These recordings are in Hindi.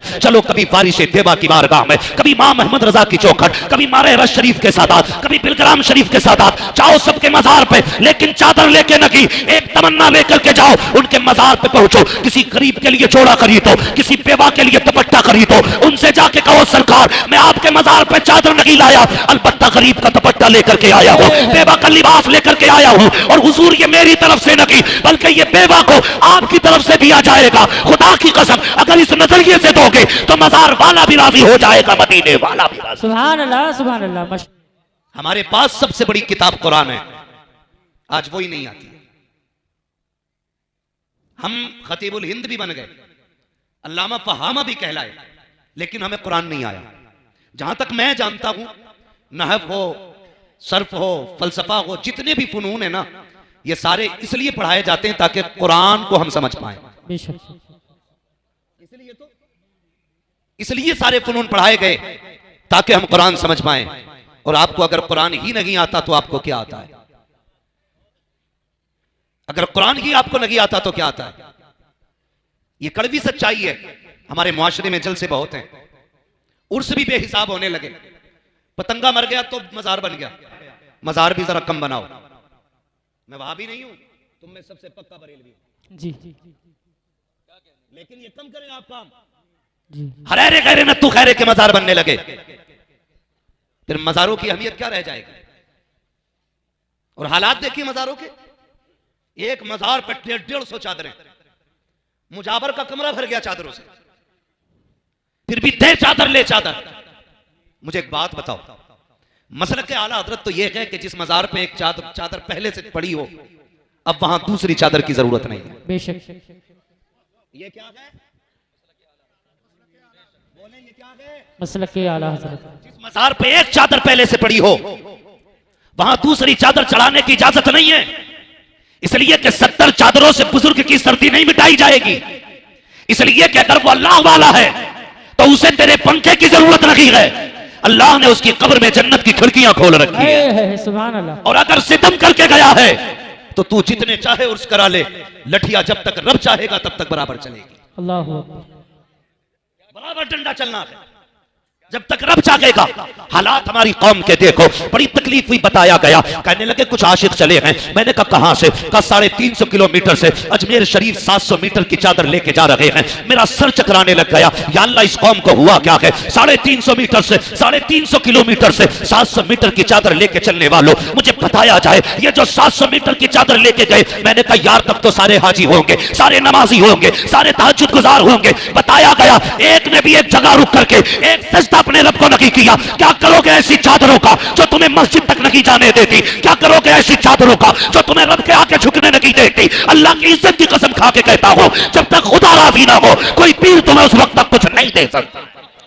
चलो कभी बारिश देवा की बारगाह में, कभी मां मोहम्मद रजा की चौखट, कभी मारे रश शरीफ के साथ, कभी बिलग्राम शरीफ के साथ, जाओ सबके मजार पे, लेकिन चादर लेके न की, एक तमन्ना लेकर के जाओ, उनके मजार पे पहुंचो, किसी गरीब के लिए जोड़ा खरीदो, किसी बेवा के लिए दुपट्टा खरीदो, उनसे जाके कहो सरकार मैं आपके मजार पे चादर नहीं लाया, अलबत्ता गरीब का दुपट्टा लेकर के आया हूं, बेवा का लिबास लेकर के आया हूं, और हुजूर ये मेरी तरफ से नहीं बल्कि ये बेवा को आपकी तरफ से दिया जाएगा। खुदा की कसम अगर इस नजरिए से दोगे तो मजार वाला भी राजी हो जाएगा, मदीने वाला भी राजी। सुभान अल्लाह सुभान अल्लाह। हमारे पास सबसे बड़ी किताब कुरान है, आज वो ही नहीं आती। हम खतीबुल हिंद भी बन गए, अल्लामा फहामा भी कहलाए, लेकिन हमें कुरान नहीं आया। जहां तक मैं जानता हूं, नहव हो, सर्फ हो, फलसफा हो, जितने भी फनून है ना, ये सारे इसलिए पढ़ाए जाते हैं ताकि कुरान को हम समझ पाए। इसलिए सारे फनून पढ़ाए गए ताकि हम कुरान समझ पाए। और आपको अगर कुरान ही नहीं आता तो आपको क्या आता है? अगर कुरान ही आपको नहीं आता तो क्या आता है? ये कड़वी सच्चाई है। हमारे मुआशरे में जलसे बहुत हैं, उर्स भी बेहिसाब होने लगे। पतंगा मर गया तो मजार बन गया, मजार भी जरा कम बनाओ। मैं वहां भी नहीं हूं, तुम में सबसे पक्का बरेलवी जी, लेकिन ये कम करें आप काम। हरेरे गहरे नत्तू खैरे के मजार बनने लगे, फिर मजारों की अहमियत क्या रह जाएगी? और हालात देखिए मजारों के, एक मजार पर 150 चादरें, मुजावर का कमरा भर गया चादरों से, फिर भी दे चादर ले चादर। मुझे एक बात बताओ, मसलक के आला हजरत तो यह है कि जिस मजार पे एक चादर पहले से पड़ी हो, अब वहां दूसरी चादर की जरूरत नहीं है। बेशक ये क्या है? मसलक के आला हजरत, जिस मजार पे एक चादर पहले से पड़ी हो, वहां दूसरी चादर चढ़ाने की इजाजत नहीं है, इसलिए कि 70 चादरों से बुजुर्ग की सर्दी नहीं मिटाई जाएगी। इसलिए कि अगर वो अल्लाह वाला है तो उसे तेरे पंखे की जरूरत नहीं है, अल्लाह ने उसकी कब्र में जन्नत की खिड़कियां खोल रखी है। सुभान अल्लाह। और अगर सितम करके गया है तो तू जितने चाहे उर्स करा ले, लठिया जब तक रब चाहेगा तब तक बराबर चलेगी। अल्लाह, बराबर डंडा चलना है जब तक रब चाहेगा। हालात हमारी कौम के देखो, बड़ी तकलीफ हुई, बताया गया। कहने लगे कुछ आशिक चले हैं। मैंने कहा कहां से? कहा 350 किलोमीटर से, अजमेर शरीफ 700 मीटर की चादर लेके जा रहे हैं। मेरा सर चकराने लग गया, या अल्लाह इस कौम को हुआ क्या है? 350 मीटर से, 350 किलोमीटर से 700 मीटर की चादर लेके चलने वालों, मुझे बताया जाए ये जो 700 मीटर की चादर लेके गए, मैंने कहा यार तब तो सारे हाजी होंगे, सारे नमाजी होंगे, सारे तहज्जुद गुजार होंगे। बताया गया एक ने भी एक जगह रुक करके एक सजदा अपने रब को नहीं किया। क्या करोगे ऐसी चादरों का जो तुम्हें मस्जिद तक नहीं जाने देती? क्या करोगे ऐसी चादरों का जो तुम्हें रब के आगे झुकने नहीं देती? अल्लाह की इज्जत की कसम खा के कहता हूं, जब तक खुदा राजी ना हो कोई पीर तुम्हें उस वक्त तक कुछ नहीं दे सकता।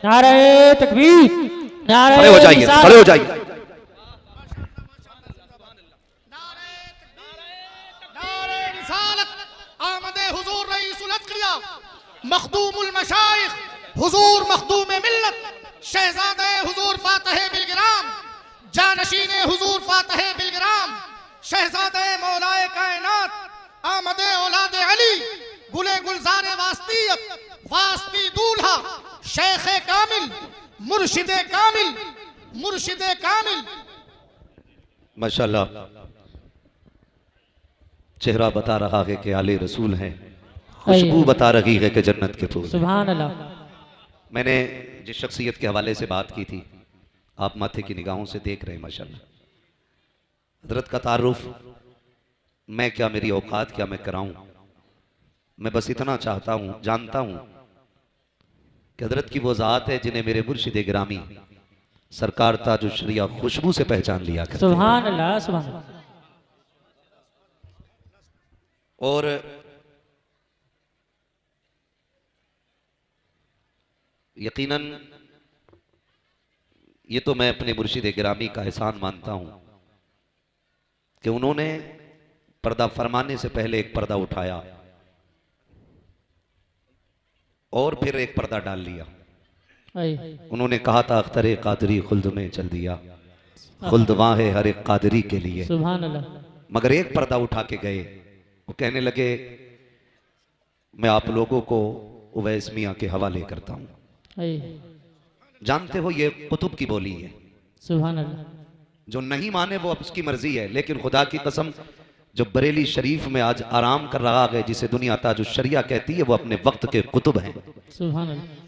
नारे तकबीर, खड़े हो जाइए, खड़े हो जाइए। मखदूमुल मशाइख हुजूर मखदूम मिल्लत शहजादे हुजूर फातह बिलग्राम जानशीने हुजूर फातह बिलग्राम शहजादे मौलाए कायनात आमदे औलादे अली गुले गुलजारे वास्तियत वास्ती दूल्हा शेखे कामिल मुर्शिदे कामिल मुर्शिदे कामिल। माशाल्लाह, चेहरा बता रहा है कि आले रसूल हैं, खुशबू बता रही है कि जन्नत के फूल। सुभान अल्लाह। मैंने जिस शख्सियत के हवाले से बात की थी, आप माथे की निगाहों से देख रहे हैं माशाल्लाह। हजरत का तारुफ मैं क्या, मेरी औकात क्या मैं कराऊं? मैं बस इतना चाहता हूं, जानता हूं कि हजरत की वो जात है जिन्हें मेरे मुर्शिद गिरामी सरकार ताजुल शरिया खुशबू से पहचान लिया करते। सुभान अल्लाह, सुभान अल्लाह। और यकीनन ये तो मैं अपने मुर्शिद गिरामी का एहसान मानता हूं कि उन्होंने पर्दा फरमाने से पहले एक पर्दा उठाया और फिर एक पर्दा डाल लिया। उन्होंने कहा था अख्तरे कादरी खुल्द में चल दिया, खुल्द वहां है हर एक कादरी के लिए। सुभान अल्लाह। मगर एक पर्दा उठा के गए, वो कहने लगे मैं आप लोगों को उवैस मियाँ के हवाले करता हूँ। अये, जानते हो ये कुतुब की बोली है, सुभान अल्लाह। जो नहीं माने वो अब उसकी मर्जी है, लेकिन खुदा की कसम जो बरेली शरीफ में आज आराम कर रहा है, जिसे दुनिया ताजुल शरिया कहती है, वो अपने वक्त के कुतुब हैं। सुभान अल्लाह।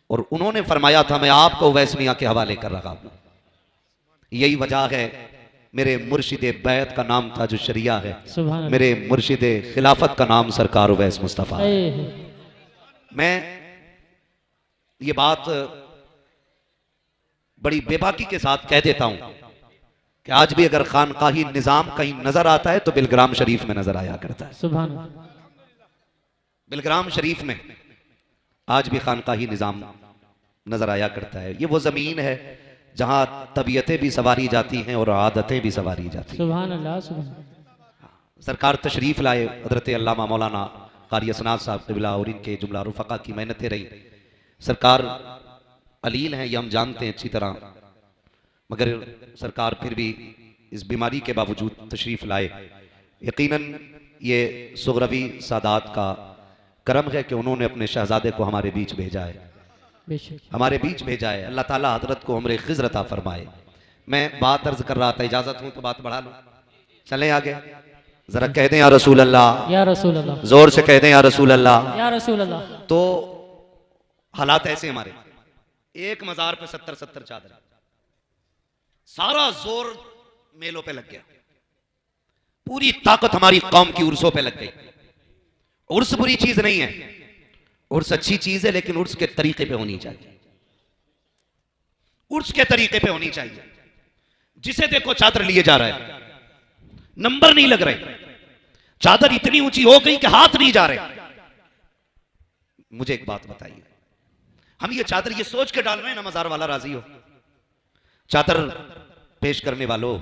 और उन्होंने फरमाया था मैं आपको उवैस मियाँ के हवाले कर रहा हूँ। यही वजह है मेरे मुर्शिद बैत का नाम ताजुल शरिया है, सुभान अल्लाह। मेरे मुर्शिद खिलाफत का नाम सरकार उवैस मुस्तफ़ा है। अये, मैं ये बात बड़ी बेबाकी के साथ कह देता हूं कि आज भी अगर खानकाही निजाम कहीं नजर आता है तो बिलग्राम शरीफ में नजर आया करता है। सुभान अल्लाह। बिलग्राम शरीफ में आज भी खानकाही निजाम नजर आया करता है। ये वो जमीन है जहां तबीयतें भी सवारी जाती हैं और आदतें भी सवारी जाती हैं। सुभान अल्लाह, सुभान अल्लाह। सरकार तशरीफ लाए, हजरत अल्लामा मौलाना कारी असनाद साहब क़िबला और इनके जुमला रुफ़क़ा की मेहनतें रही। सरकार अलील हैं, ये हम जानते हैं अच्छी तरह, मगर सरकार फिर भी इस बीमारी के बावजूद तशरीफ लाए। यकीनन ये सुगरवी सादात का करम है कि उन्होंने अपने शहजादे को हमारे बीच भेजा है, बेशक। हमारे बीच भेजा है। अल्लाह ताला हजरत को उम्र खिज़्र अता फरमाए। मैं बात अर्ज कर रहा था, इजाजत हो तो बात बढ़ा लो। चले आगे, जरा कह दें या रसूल अल्लाह, या रसूल अल्लाह, जोर से कह दें या रसूल अल्लाह। या रसूल अल्लाह। तो हालात ऐसे हमारे, एक मजार पे 70 चादर, सारा जोर मेलों पे लग गया, पूरी ताकत हमारी कौम की उर्सों पे लग गई। उर्स बुरी चीज नहीं है, उर्स अच्छी चीज है, लेकिन उर्स के तरीके पे होनी चाहिए, उर्स के तरीके पे होनी चाहिए। जिसे देखो चादर लिए जा रहा है, नंबर नहीं लग रहे, चादर इतनी ऊंची हो गई कि हाथ नहीं जा रहे। मुझे एक बात बताइए, हम ये चादर ये सोच के डाल रहे हैं ना मजार वाला राजी हो? चादर पेश करने वालों,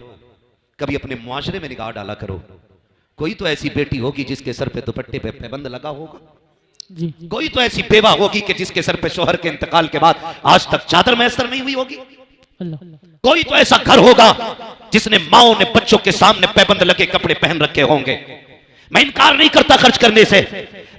कभी अपने मुआशरे में निगाह डाला करो। कोई तो ऐसी बेटी होगी जिसके सर पे दुपट्टे पे पैबंद लगा होगा, जी, कोई तो ऐसी बेवा होगी कि जिसके सर पे शोहर के इंतकाल के बाद आज तक चादर मैसर नहीं हुई होगी। अल्लाह। कोई तो ऐसा घर होगा जिसने माओ ने बच्चों के सामने पैबंद लगे कपड़े पहन रखे होंगे। मैं इनकार नहीं करता खर्च करने से,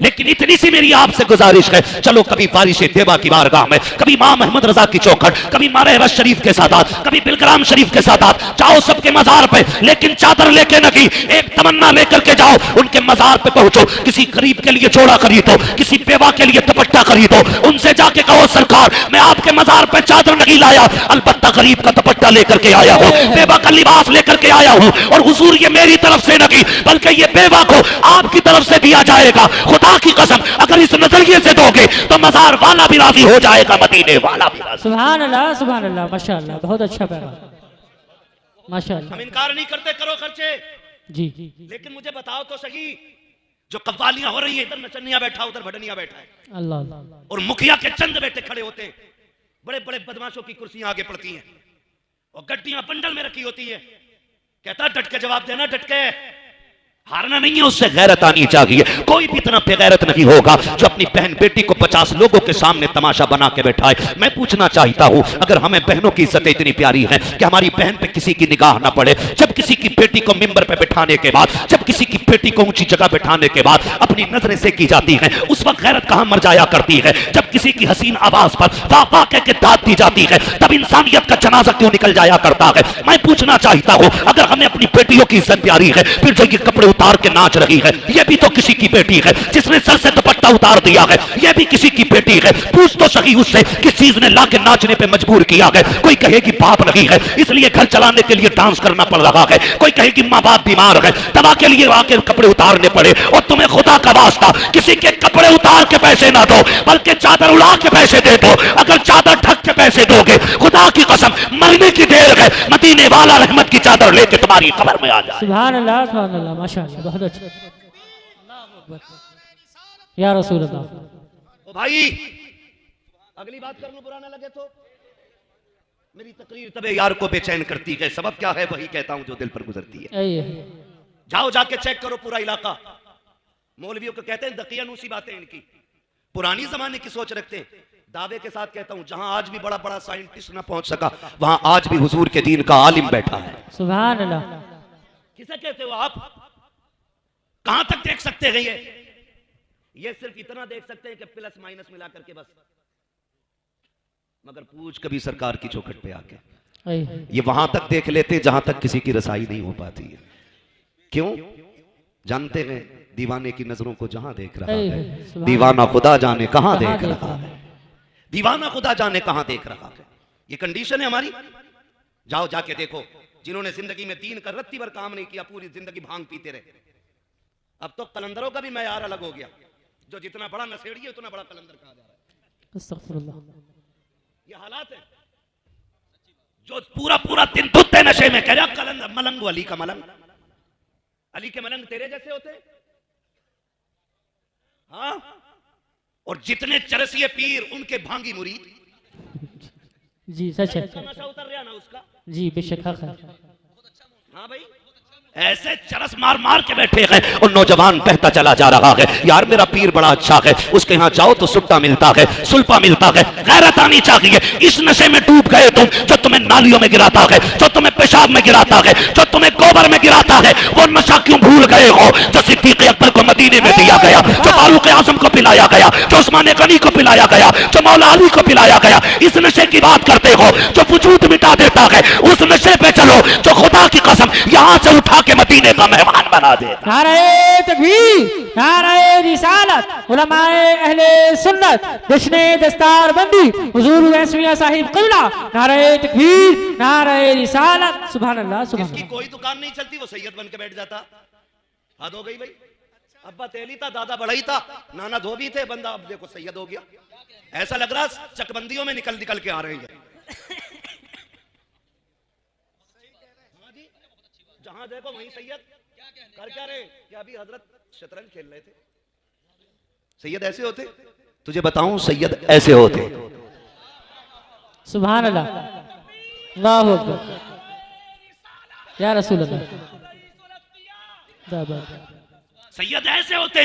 लेकिन इतनी सी मेरी आपसे गुजारिश है, चलो कभी बारिश देवा की बारगाह में, कभी मां मोहम्मद रजा की चौखट, कभी मारे रश शरीफ के साथ, कभी बिलग्राम शरीफ के साथ जाओ सबके मजार पे, लेकिन चादर लेके नहीं, एक तमन्ना लेकर के जाओ, उनके मजार पे पहुंचो, किसी गरीब के लिए जोड़ा खरीदो, किसी बेवा के लिए दुपट्टा खरीदो, उनसे जाके कहो सरकार मैं आपके मजार पे चादर नहीं लाया, अलबत्ता गरीब का दुपट्टा लेकर के आया हूं, बेवा का लिबास लेकर के आया हूं, और हुजूर ये मेरी तरफ से नहीं बल्कि ये बेवा को आपकी तरफ से दिया जाएगा। खुदा की कसम अगर इस नजरिए से दोगे तो मजार वाला भी राजी हो जाएगा, मदीने वाला भी राजी। सुभान अल्लाह, सुभान अल्लाह, माशाअल्लाह, बहुत अच्छा पैगाम, माशाअल्लाह। हम इनकार नहीं करते, करो खर्चे, जी, लेकिन मुझे बताओ तो सही, जो कव्वालियां हो रही है, इधर नचनिया बैठा उधर भडनिया बैठा है, अल्लाह अल्लाह। और मुखिया के चंद बेटे खड़े होते हैं, बड़े बड़े बदमाशों की कुर्सियां आगे पड़ती हैं और गड्डियां बंडल में रखी होती है, कहता डट के जवाब देना, डट के हारना नहीं है, उससे गैरत आनी चाहिए। कोई भी इतना बेगैरत नहीं होगा जो अपनी बहन बेटी को 50 लोगों के सामने तमाशा बना के बैठाए। मैं पूछना चाहता हूं, अगर हमें बहनों की इज्जत इतनी प्यारी है कि हमारी बहन पे किसी की निगाह ना पड़े, जब किसी की बेटी को मिंबर पे बिठाने के बाद, जब किसी की बेटी को ऊंची जगह बिठाने के बाद अपनी नजरें से की जाती है, उस वक्त गैरत कहां मर जाया करती है? जब किसी की हसीन आवाज पर वाह वाह कह के दाद दी जाती है, तब इंसानियत का जनाजा क्यों निकल जाया करता है? मैं पूछना चाहता हूं, अगर हमें अपनी बेटियों की इज्जत प्यारी है, फिर जो ये कपड़े उतार के नाच रही है, ये भी तो किसी की बेटी है। जिसने सर से दुपट्टा उतार दिया है, ये भी किसी की बेटी है। पूछ तो सही उससे किस चीज ने लाके नाचने पे मजबूर किया है। कोई कहेगी बाप नहीं है इसलिए घर चलाने के लिए डांस करना पड़ रहा है, कोई कहेगी माँ बाप बीमार है दवा के लिए आके कपड़े उतारने पड़े। और तुम्हें खुदा का वास्ता किसी के कपड़े उतार के पैसे ना दो, बल्कि चादर उड़ा के पैसे दे दो। अगर चादर ढक के पैसे दोगे, खुदा की कसम मरने की देर है, मदीने वाला रहमत की चादर लेके तुम्हारी कब्र में आ जाए। सुभान अल्लाह, सुभान अल्लाह, माशाअल्लाह, बहुत अच्छा। या रसूल अल्लाह। ओ भाई अगली बात कर लो, बुरा ना लगे तो। मेरी तकरीर तबे यार को बेचैन करती है, सबब क्या है वही कहता हूं जो दिल पर गुजरती है। जाओ जाके चेक करो पूरा इलाका। मौलवियों को कहते हैं दकियानूसी बातें इनकी, पुरानी जमाने की सोच रखते हैं। दावे के साथ कहता हूं, जहां आज भी बड़ा बड़ा साइंटिस्ट ना पहुंच सका, वहां आज भी हुजूर के दीन का आलिम बैठा है। सुभान अल्लाह। किसे कहते हो आप? कहां तक देख सकते हैं? ये सिर्फ इतना देख सकते हैं कि प्लस माइनस मिला करके बस, मगर पूछ कभी सरकार की चौखट पे आके ये वहां तक देख लेते हैं जहां तक किसी की रसाई नहीं हो पाती है। क्यों? जानते हैं दीवाने की नजरों को जहां देख रहा है, दीवाना खुदा जाने कहां देख रहा है, दीवाना खुदा जाने कहां देख रहा है। ये कंडीशन है हमारी। जाओ जाके देखो, जिन्होंने जिंदगी में दीन का रत्ती भर काम नहीं किया, पूरी जिंदगी भांग पीते रहे। अब तो कलंदरों का भी मैयार अलग हो गया, जो जितना बड़ा नशेड़ी है उतना बड़ा कलंदर कहा जा रहा है। अस्तगफिरुल्लाह। ये हालात है। जो पूरा पूरा दिन धुते नशे में कह रहा कलंदर मलंग, अली का मलंग, अली के मलंग तेरे जैसे होते। हाँ, और जितने चरसिए पीर उनके भांगी मुरीद। जी सच है। नशा उतर रहा ना उसका। जी बेशक हक है। हाँ भाई, ऐसे चरस मार मार के बैठे हैं और नौजवान कहता चला जा रहा है यार मेरा पीर बड़ा अच्छा है, उसके यहाँ जाओ तो सुट्टा मिलता है, सुल्पा मिलता है। गैरत आनी चाहिए। इस नशे में डूब गए तुम, जो तुम्हें नालियों में गिराता है, जो तुम्हें पेशाब में गिराता है, जो तुम्हें गोबर में गिराता है, वो नशा क्यों भूल गए हो जो सिद्दीक़ अकबर को मदीने में दिया गया, जो फारूक आज़म को पिलाया गया, जो उस्मान गनी को पिलाया गया, जो मौला अली को पिलाया गया। इस नशे की बात करते हो जो वजूद मिटा देता है, उस नशे पे चलो जो खुदा की कसम यहाँ से उठा के मदीने का मेहमान बना दे। नारे तकबीर, नारे रिसालत, उलमाए अहले सुन्नत, जश्ने दस्तार बंदी हुजूर वैसमिया साहिब क़िबला। नारे तकबीर, नारे रिसालत। सुभान अल्लाह, सुभान जिसकी अल्लाह। कोई दुकान नहीं चलती वो सैयद बन के बैठ जाता। हद हो गई भाई। अब्बा तेली था, दादा बढ़ई था, नाना धोबी थे, बंदा अब देखो सैयद हो गया। ऐसा लग रहा चकबंदियों में निकल निकल के आ रहे हैं। जहां देखो वहीं सैयद कर क्या रहे। क्या अभी हजरत शतरंज खेल रहे थे। सैयद ऐसे होते? तुझे बताऊं सैयद ऐसे होते। सुभान अल्लाह, अल्लाहु अकबर, या रसूल अल्लाह। सैयद ऐसे होते।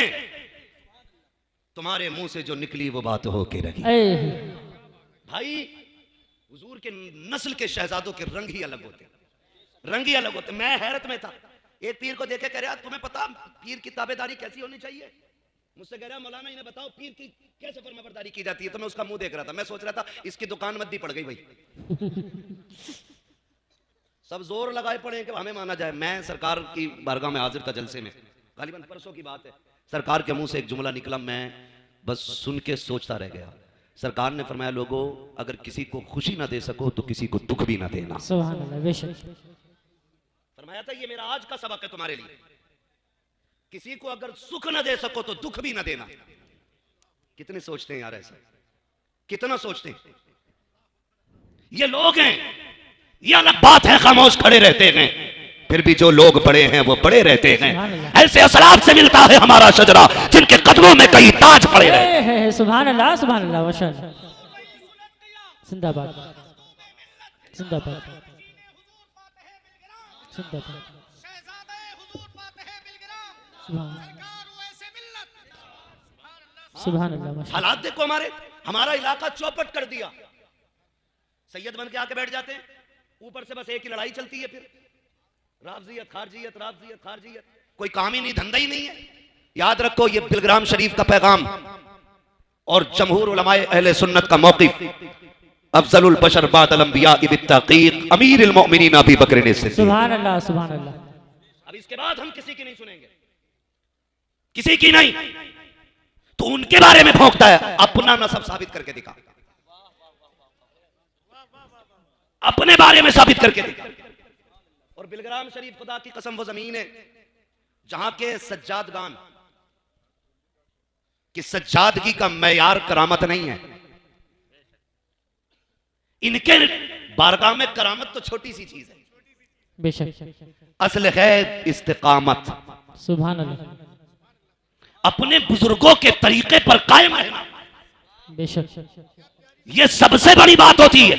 तुम्हारे मुंह से जो निकली वो बात हो के रही। भाई हुजूर के नस्ल के शहजादों के रंग ही अलग होते, रंग ही अलग होते। मैं हैरत में था, एक पीर को देखे कह रहा तुम्हें पता पीर की ताबेदारी कैसी होनी चाहिए। मुझसे कह रहा मौलाना इन्हें बताओ पीर की कैसे फरमाबरदारी की जाती है। तो मैं उसका मुंह देख रहा था, मैं सोच रहा था इसकी दुकान मद्दी पड़ गई भाई। सब जोर लगाए पड़े कि हमें माना जाए। मैं सरकार की बारगाह में हाजिर था जलसे में, गालिबन परसों की बात है। सरकार के मुंह से एक जुमला निकला, मैं बस सुन के सोचता रह गया। सरकार ने फरमाया लोगों अगर किसी को खुशी ना दे सको तो किसी को दुख भी ना देना। सुभान अल्लाह, बेशक। फरमाया था ये मेरा आज का सबक है तुम्हारे लिए। किसी को अगर सुख ना दे सको तो दुख भी ना देना। कितने सोचते हैं यार ऐसा, कितना सोचते हैं। ये लोग हैं, ये अलग बात है खामोश खड़े रहते हैं, फिर भी जो लोग बड़े हैं वो बड़े रहते हैं। ऐसे असलाफ से मिलता है हमारा शजरा जिनके कदमों में कई ताज पड़े रहे। सुभान अल्लाह, सुभान अल्लाह, माशाअल्लाह। जिंदाबाद, जिंदाबाद, जिंदाबाद। सुभान अल्लाह। हालात देखो हमारे, हमारा इलाका चौपट कर दिया। सैयद बन के आके बैठ जाते हैं, ऊपर से बस एक ही लड़ाई चलती है, फिर राफजियत खारजियत, राफजियत खारजियत, कोई काम ही नहीं, धंधा ही नहीं है। याद रखो ये बिलग्राम शरीफ का पैगाम और जमहूर उलमाए अहले सुन्नत का मौक़िफ़, अफजलुल बशर बादल अंबिया बित्तक़ीक़ अमीरुल मोमिनीन अबू बकर सिद्दीक़। सुभान अल्लाह, सुभान अल्लाह। अब इसके बाद हम किसी की नहीं सुनेंगे, किसी की नहीं। तो उनके बारे में भौंकता है, अपना नसब साबित करके दिखा, अपने बारे में साबित करके दिखा। और बिलग्राम शरीफ खुदा की कसम वो जमीन है जहां के सज्जादगान की सज्जादगी का मैयार करामत नहीं है। इनके बारगाह में करामत तो छोटी सी चीज है, बेशक। असल है इस्तिकामत। सुभान अल्लाह। अपने बुजुर्गों के तरीके पर कायम रहना, बेशक। ये सबसे बड़ी बात होती है।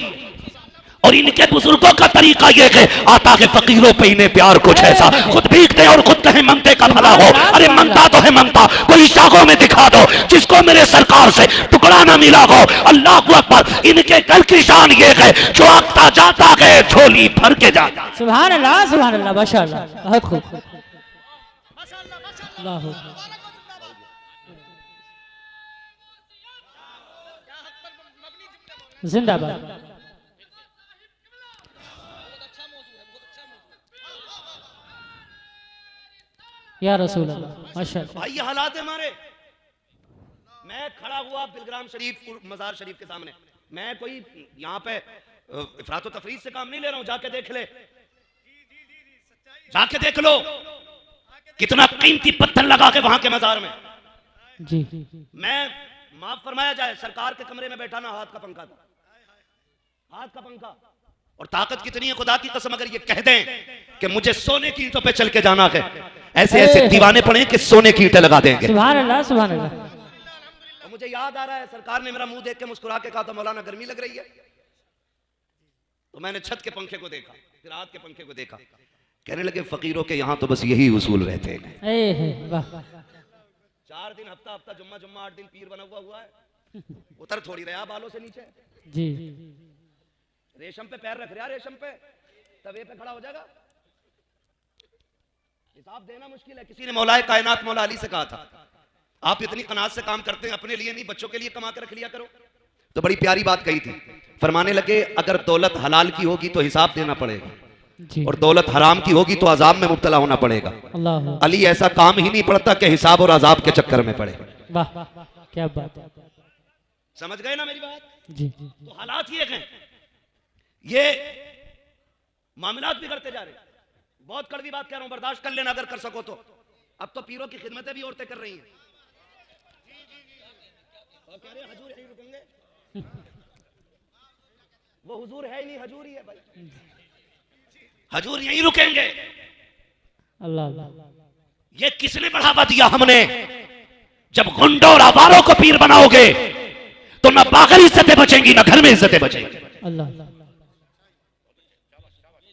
और इनके बुजुर्गों का तरीका ये है आता है फकीरों पे इन्हें प्यार कुछ ऐसा, खुद भीगते और खुद कहे मंगते का भला हो। अरे मंगता तो है मंगता, कोई शाखों में दिखा दो जिसको मेरे सरकार से टुकड़ा ना मिला हो। अल्लाह अकबर। इनके कल की शान ये है जो आता जाता है झोली भर के जाता। सुभान अल्लाह, सुभान अल्लाह, माशाअल्लाह, बहुत खूब। अल्लाह जिंदाबाद। या रसूल अल्लाह, माशाअल्लाह। भाई ये हालात है हमारे। मैं खड़ा हुआ बिलग्राम शरीफ मजार शरीफ के सामने, मैं कोई यहाँ पे इफरात तफरीज से काम नहीं ले रहा हूँ। जाके देख ले, जाके देख लो कितना कीमती पत्थर लगा के वहां के मजार में। जी मैं माफ फरमाया जाए, सरकार के कमरे में बैठा ना हाथ का पंखा था, हाथ का पंखा। और ताकत कितनी है खुदा की कसम, अगर ये कह दें कि मुझे सोने की ईंटों पे चल के जाना है, ऐसे ऐसे दीवाने पड़े कि सोने की ईंटें लगा देंगे। सुभान अल्लाह, सुभान अल्लाह। और मुझे याद आ रहा है सरकार ने मेरा मुंह देख के मुस्कुरा के कहा था मौलाना गर्मी लग रही है। तो मैंने छत के पंखे को देखा, फिर हाथ के पंखे को देखा, कहने लगे फकीरों के यहाँ तो बस यही उसूल रहते हैं। 4 दिन हफ्ता हफ्ता जुम्मा जुम्मा 8 दिन पीर बना हुआ है, उतर थोड़ी रहा बालों से नीचे। जी रेशम पे पैर रख रहा, रेशम पे तवे पे खड़ा हो जाएगा। हिसाब देना मुश्किल है। किसी ने मौलाए कायनात मौला अली से कहा था, आप इतनी कनात से काम करते हैं, अपने लिए नहीं बच्चों के लिए कमा के रख लिया करो। तो बड़ी प्यारी बात कही थी, फरमाने लगे अगर दौलत हलाल की होगी तो हिसाब देना पड़ेगा, और दौलत हराम की होगी तो अजाब में मुब्तला होना पड़ेगा। अल्लाह, अली ऐसा काम ही नहीं पड़ता कि हिसाब और अजाब के चक्कर में पड़े। वाह क्या बात है। समझ गए ना मेरी बात? जी तो हालात ये हैं, ये मामलात भी करते जा रहे हैं। बहुत कड़वी बात कह रहा हूं, बर्दाश्त कर लेना अगर कर सको तो। अब तो पीरों की खिदमतें भी औरतें कर रही हैं। और कह रहे हैं हजूर नहीं रुकेंगे, वो हुजूर है ही नहीं, हजूर ही है भाई, हजूर यहीं रुकेंगे। अल्लाह, ये किसने बढ़ावा दिया? हमने। जब गुंडों और आवारों को पीर बनाओगे तो ना बाहर इज्जतें बचेंगी ना घर में इज्जतें बचेंगी। अल्लाह,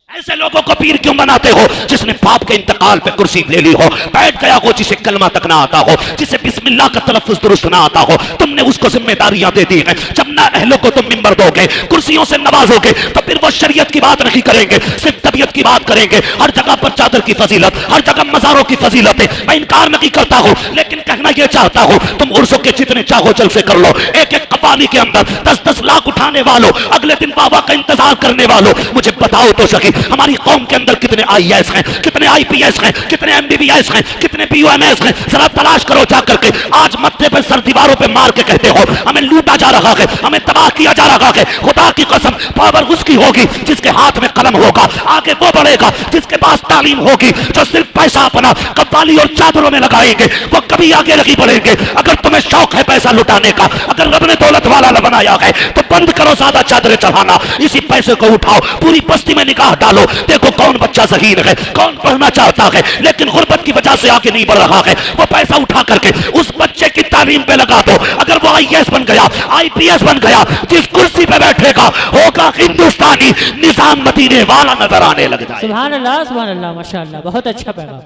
ऐसे लोगों को पीर क्यों बनाते हो? जिसने बाप के इंतकाल पे कुर्सी ले ली हो, बैठ गया हो, जिसे कलमा तक ना आता हो, जिसे बिस्मिल्लाह का तलफ्फुज़ दुरुस्त ना आता हो, तुमने उसको जिम्मेदारियां दे दी हैं। जब ना अहलों को तुम मिंबर दोगे, कुर्सियों से नवाजोगे, तो फिर वो शरीयत की बात नहीं करेंगे, सिर्फ तबीयत की बात करेंगे। हर जगह पर चादर की फजीलत, हर जगह मजारों की फजीलत है। मैं इनकार नहीं करता हूँ, लेकिन कहना यह चाहता हूँ तुम उर्सों के जितने चाहो जलसे कर लो, एक एक कवाली के अंदर 10-10 लाख उठाने वालों, अगले दिन बाबा का इंतजार करने वालों, मुझे बताओ तो सही हमारी कौम के अंदर कितने आईएएस हैं, कितने आईपीएस हैं, कितने एमबीबीएस हैं, कितने पीयूएमएस हैं? जरा तलाश करो जा करके। आज मत्थे पे सर दीवारों पे मार के कहते हो हमें लूटा जा रहा है, हमें तबाह किया जा रहा है। खुदा की कसम पावर उसकी होगी जिसके हाथ में कलम होगा, आगे वो बढ़ेगा जिसके पास तालीम होगी। जो सिर्फ पैसा अपना कव्वाली और चादरों में लगाएंगे वो कभी आगे नहीं बढ़ेंगे। अगर तुम्हें शौक है पैसा लुटाने का, अगर रब ने दौलत वाला बनाया है तो बंद करो ज्यादा चादरें चढ़ाना, इसी पैसे को उठाओ, पूरी बस्ती में निगाह डालो, देखो कौन बच्चा ज़हीन है, कौन पढ़ना चाहता है लेकिन गुर्बत की वजह से आगे नहीं बढ़ रहा है। वो पैसा उठा करके उस बच्चे की तालीम पे लगा दो। अगर वो आईएएस बन गया, आईपीएस बन गया, जिस कुर्सी पे बैठेगा होगा हिंदुस्तानी निजाम मदीने वाला नजर आने लग जाए। सुभान अल्लाह, सुभान अल्लाह, माशाअल्लाह, बहुत अच्छा पैगाम।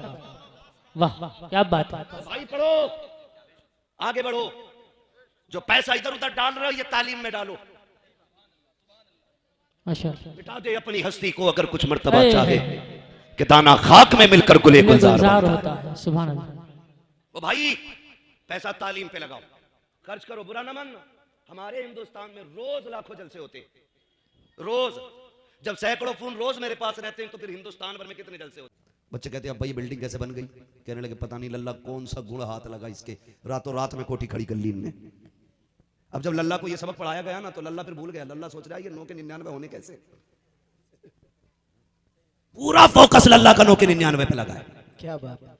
वाह क्या बात है। भाई पढ़ो, आगे बढ़ो। जो पैसा इधर उधर डाल रहे हो ये तालीम में डालो। माशाअल्लाह, मिटा दे अपनी हस्ती को अगर कुछ मर्तबा चाहे कि दाना खाक में मिलकर गुले गुलजार होता है। सुभान अल्लाह। वो भाई पैसा तालीम पे लगाओ, खर्च करो, बुरा ना मानना। हमारे हिंदुस्तान में रोज लाखों जलसे होते हैं, रोज। जब सैकड़ों फोन रोज मेरे पास रहते हैं तो फिर हिंदुस्तान भर में कितने जलसे होते हैं। बच्चे कहते हैं अब भाई ये बिल्डिंग कैसे बन गई? कहने लगे पता नहीं लल्ला कौन सा गुण हाथ लगा इसके, रातों रात में कोठी खड़ी कर ली इनने। अब जब लल्ला को ये सबक पढ़ाया गया ना तो लल्ला फिर भूल गया। लल्ला सोच रहा है ये 9 के 99 होने कैसे? पूरा फोकस लल्ला का 9 के 99 पे लगा है। क्या बात है।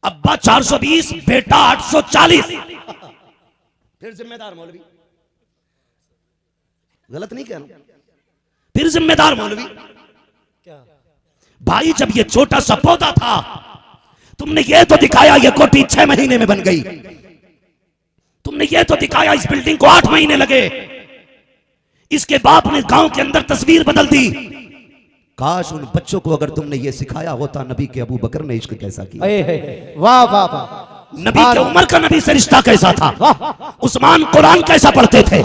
अब्बा 420, बेटा 840। फिर जिम्मेदार मौलवी, गलत नहीं कह रहा, फिर जिम्मेदार मौलवी। क्या भाई जब ये छोटा सा पौधा था तुमने ये तो दिखाया ये कोठी 6 महीने में बन गई, तुमने ये तो दिखाया इस बिल्डिंग को 8 महीने लगे, इसके बाप ने गांव के अंदर तस्वीर बदल दी। काश उन बच्चों को अगर तुमने ये सिखाया होता नबी के अबू बकर ने इश्क कैसा किया। वाह वाह वाह, नबी के उम्र का नबी से रिश्ता कैसा था, उस्मान कुरान कैसा पढ़ते थे,